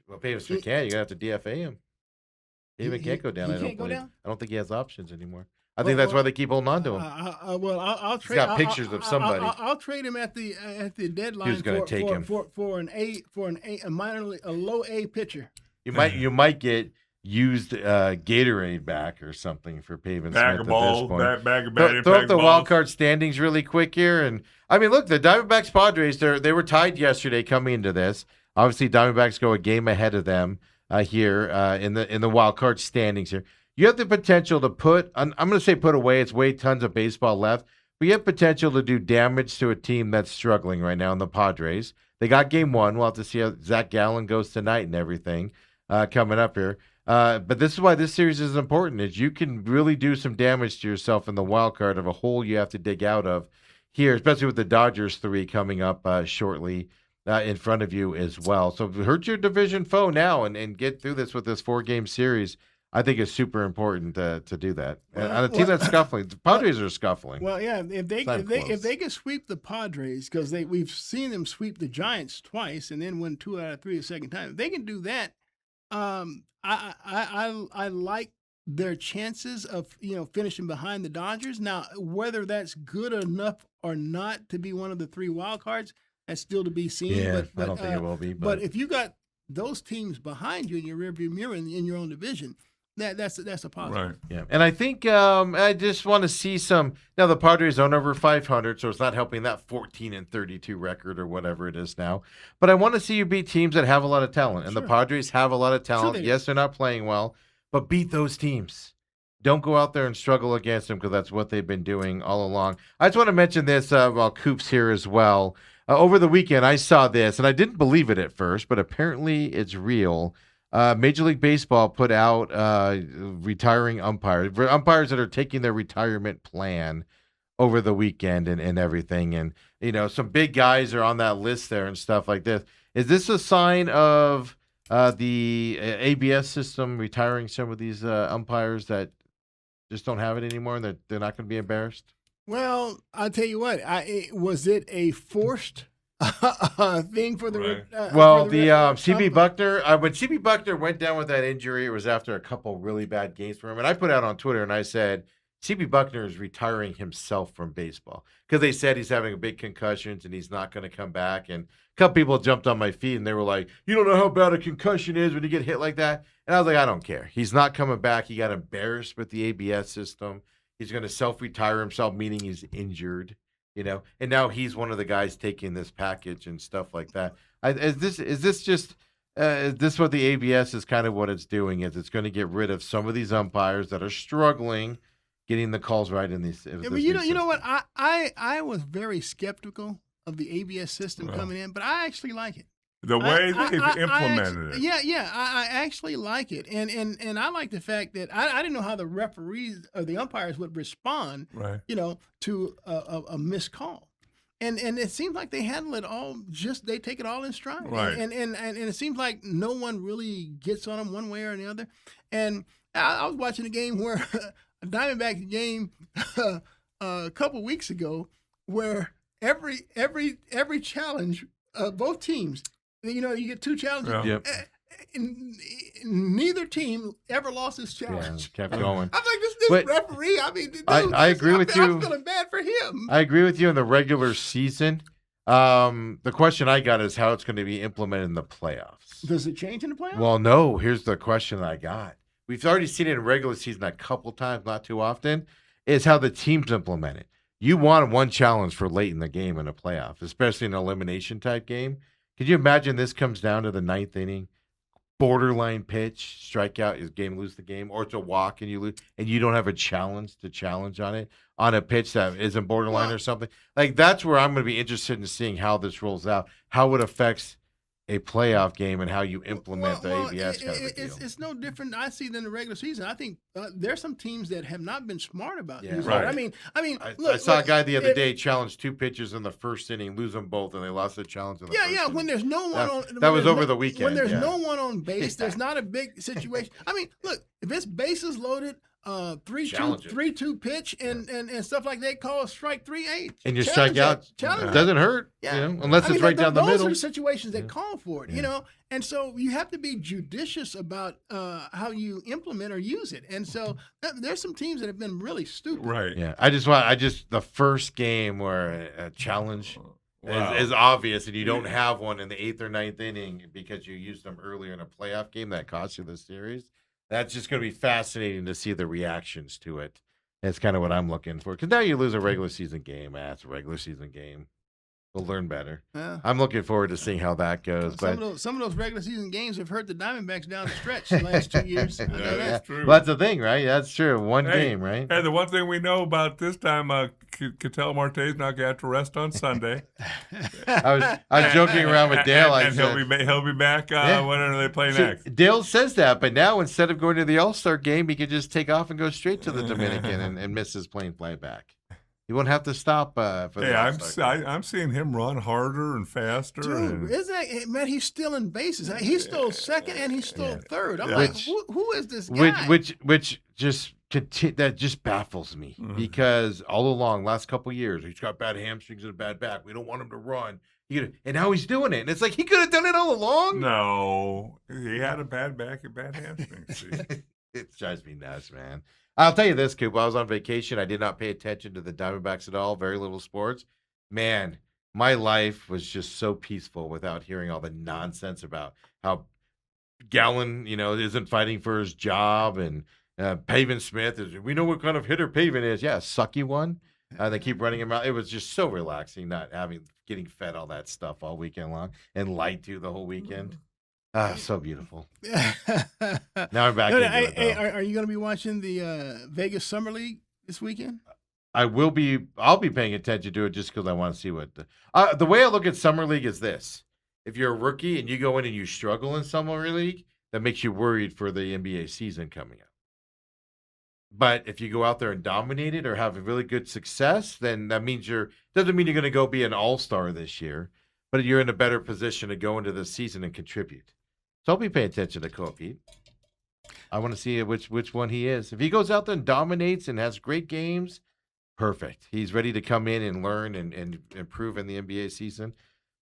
Well, Pavin Smith can't. You're going to have to DFA him. Pavin can't go down. he I don't can't go believe. down? I don't think he has options anymore. I think that's why they keep holding on to him. I'll trade. got pictures of somebody. I'll trade him at the deadline. Who's gonna take him? for a low A pitcher? You might get used Gatorade back or something for Pavin Bag Smith of balls, at this point. bag of Throw batting, up bag the of wild balls. card standings really quick here, and I mean, look, the Diamondbacks Padres they were tied yesterday coming into this. Obviously, Diamondbacks go a game ahead of them here in the wild card standings here. You have the potential to put away. It's way tons of baseball left, but you have potential to do damage to a team that's struggling right now in the Padres. They got game 1. We'll have to see how Zach Gallen goes tonight and everything coming up here. But this is why this series is important, is you can really do some damage to yourself in the wild card of a hole you have to dig out of here, especially with the Dodgers 3 coming up shortly in front of you as well. So hurt your division foe now and get through this with this 4-game series. I think it's super important to do that. And on a team that's scuffling, the Padres are scuffling. Well, yeah, if they close. can sweep the Padres, because we've seen them sweep the Giants twice and then win 2 out of 3 the second time. If they can do that, I like their chances of finishing behind the Dodgers. Now, whether that's good enough or not to be one of the 3 wild cards, that's still to be seen. Yeah, but I don't think it will be. But if you got those teams behind you in your rearview mirror in your own division, that's a positive. Right. Yeah, and I think I just want to see some. Now the Padres aren't over 500, so it's not helping that 14-32 record or whatever it is now. But I want to see you beat teams that have a lot of talent, and the Sure. Padres have a lot of talent. they do. Yes, they're not playing well, but beat those teams. Don't go out there and struggle against them because that's what they've been doing all along. I just want to mention this while Coop's here as well. Over the weekend, I saw this, and I didn't believe it at first, but apparently it's real. Major League Baseball put out retiring umpires that are taking their retirement plan over the weekend and everything. And, some big guys are on that list there and stuff like this. Is this a sign of the ABS system retiring some of these umpires that just don't have it anymore and they're not going to be embarrassed? Well, I'll tell you what. Was it a forced thing for the? Right. Well, the CB Buckner, when CB Buckner went down with that injury, it was after a couple really bad games for him. And I put out on Twitter and I said, CB Buckner is retiring himself from baseball because they said he's having a big concussions and he's not going to come back. And a couple people jumped on my feed and they were like, "You don't know how bad a concussion is when you get hit like that." And I was like, "I don't care. He's not coming back. He got embarrassed with the ABS system. He's going to self-retire himself, meaning he's injured, And now he's one of the guys taking this package and stuff like that. Is this what the ABS is kind of what it's doing? Is it's going to get rid of some of these umpires that are struggling getting the calls right in these. Yeah, but you know what? I was very skeptical of the ABS system coming in, but I actually like it. The way they've implemented it. I actually like it, and I like the fact that I didn't know how the referees or the umpires would respond, Right. To a missed call. And it seems like they handle it all. They take it all in stride, Right. And it seems like no one really gets on them one way or the other. And I was watching a game where a Diamondbacks game a couple weeks ago, where every challenge, both teams, you get two challenges. Yeah. Yep. And neither team ever lost his Yeah, challenge. kept going. I'm like, this But referee. I mean, dude, I agree with you. I'm feeling bad for him. I agree with you in the regular season. The question I got is how it's going to be implemented in the playoffs. Does it change in the playoffs? Well, no. Here's the question I got. We've already seen it in regular season a couple times, not too often. Is how the teams implement it. You want one challenge for late in the game in a playoff, especially an elimination type game. Could you imagine this comes down to the ninth inning? Borderline pitch, strikeout, is game lose the game, or it's a walk and you lose, and you don't have a challenge on it on a pitch that isn't borderline or something. Like that's where I'm going to be interested in seeing how this rolls out, how it affects a playoff game, and how you implement the ABS kind of a deal. It's no different, I see, than the regular season. I think there's some teams that have not been smart about Yeah. this. Right. I mean, I saw a guy the other day challenge two pitches in the first inning, lose them both, and they lost the challenge in the first inning. When there's no one on. That was over the weekend. When there's yeah. no one on base, there's not a big situation. I mean, look, if it's bases loaded, 3-2 pitch and stuff like they call strike 3-8. And you strike out. Challenge It doesn't hurt, unless it's right down the middle. Those are situations that call for it, and so you have to be judicious about how you implement or use it. And so there's some teams that have been really stupid. Right. Yeah, the first game where a challenge Wow. is obvious and you don't have one in the 8th or 9th inning because you used them earlier in a playoff game that cost you the series. That's just going to be fascinating to see the reactions to it. That's kind of what I'm looking for. Because now you lose a regular season game. It's a regular season game. We'll learn better. Yeah. I'm looking forward to seeing how that goes. Some of those regular season games have hurt the Diamondbacks down the stretch the last 2 years. I know Yeah, that. that's true. Well, that's the thing, right? That's true. One Hey, game, right? Hey, the one thing we know about this time, Ketel Marte's not going to have to rest on Sunday. I was joking around with Dale. I And said, he'll be back whenever they play See, next. Dale says that, but now instead of going to the All-Star game, he could just take off and go straight to the Dominican and miss his plane flight back. He won't have to stop for the Hey, All-Star game. I'm seeing him run harder and faster. Dude, and, isn't that, man, he's stealing bases. He stole second and he stole third. I'm Yeah. like, Which- who is this guy? Which just that just baffles me Mhm. because all along, last couple of years, he's got bad hamstrings and a bad back. We don't want him to run. And now he's doing it. And it's like he could have done it all along. no, he had a bad back and bad hamstrings. See? It drives me nuts, man. I'll tell you this, Coop. I was on vacation. I did not pay attention to the Diamondbacks at all. Very little sports. Man, my life was just so peaceful without hearing all the nonsense about how Gallen, isn't fighting for his job, and Pavin Smith is. We know what kind of hitter Pavin is. Yeah, sucky one. They keep running him out. It was just so relaxing, not getting fed all that stuff all weekend long and lied to the whole weekend. So beautiful. Now I'm back into it, though. Are you going to be watching the Vegas Summer League this weekend? I'll be paying attention to it just because I want to see what the way I look at Summer League is this. If you're a rookie and you go in and you struggle in Summer League, that makes you worried for the NBA season coming up. But if you go out there and dominate it or have a really good success, then that means doesn't mean you're going to go be an all-star this year, but you're in a better position to go into the season and contribute. So I'll be paying attention to Kofi. I want to see which one he is. If he goes out there and dominates and has great games, perfect. He's ready to come in and learn and improve in the NBA season.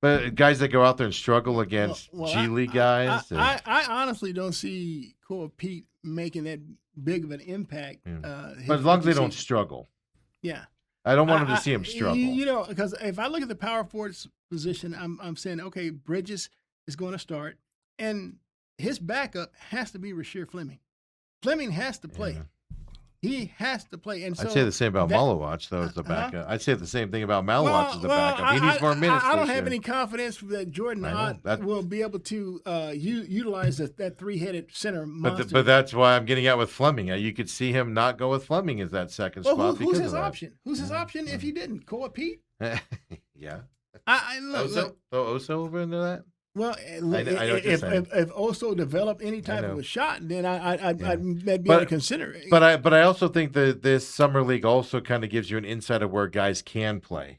But guys that go out there and struggle against G League guys. I honestly don't see Cole Pete making that big of an impact. But as long as they don't struggle. Yeah. I don't want him to see him struggle. You know, because if I look at the power forwards position, I'm saying, okay, Bridges is going to start, and his backup has to be Rasheer Fleming. Fleming has to play. Yeah. He has to play. And so I'd say the same about Malowacz, though, as the backup. I'd say the same thing about Malowacz as the backup. He needs more minutes. I don't this have year. any confidence that Jordan Ott will be able to utilize that three-headed center monster. But that's why I'm getting out with Fleming. You could see him not go with Fleming as that second spot. Who's his option? Who's his option if he didn't? Cole Pete? Yeah. Look, Oso over into that? Well, I know what you're saying. if Oso developed any type of a shot, then I'd be able to consider it. But I also think that this summer league also kind of gives you an insight of where guys can play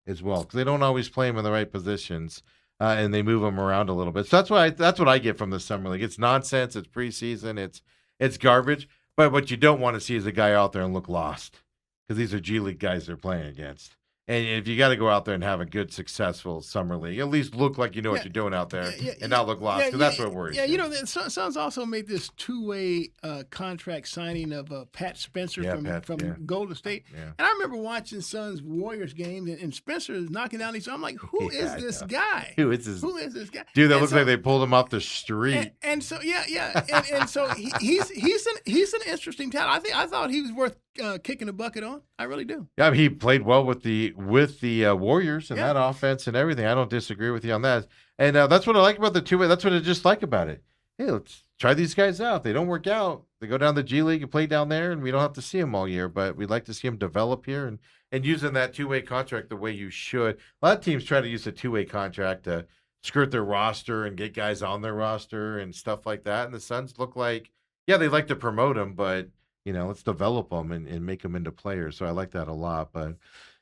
as well, because they don't always play them in the right positions, and they move them around a little bit. So that's what I get from the summer league. It's nonsense. It's preseason. It's garbage. But what you don't want to see is a guy out there and look lost, because these are G League guys they're playing against. And if you got to go out there and have a good, successful summer league, at least look like you know what you're doing out there and not look lost, because that's what worries. Yeah, you know, the Suns also made this two-way contract signing of Pat Spencer from Golden State. Yeah. And I remember watching Suns Warriors games, and Spencer is knocking down these. I'm like, who is this guy? Who is this guy? Dude, that looks like they pulled him off the street. And so, and so he's an interesting talent. I thought he was worth kicking a bucket on. I really do. Yeah, I mean, he played well with the Warriors and that offense and everything. I don't disagree with you on that. And that's what I like about the two-way. That's what I just like about it. Hey, let's try these guys out. They don't work out. They go down the G League and play down there, and we don't have to see them all year. But we'd like to see them develop here and using that two-way contract the way you should. A lot of teams try to use a two-way contract to skirt their roster and get guys on their roster and stuff like that. And the Suns look like, they like to promote them, but let's develop them and make them into players. So I like that a lot. But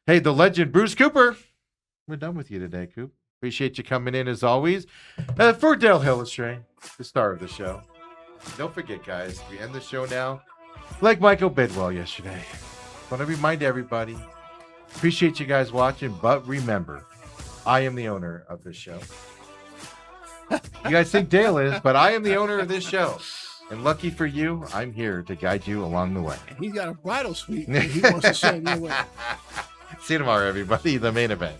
hey, the legend, Bruce Cooper, we're done with you today, Coop. Appreciate you coming in as always. For Dale Hillestray, the star of the show. Don't forget, guys, we end the show now like Michael Bidwell yesterday. Want to remind everybody, appreciate you guys watching, but remember, I am the owner of this show. You guys think Dale is, but I am the owner of this show. And lucky for you, I'm here to guide you along the way. He's got a bridal suite that he wants to send you away. See you tomorrow, everybody. The main event.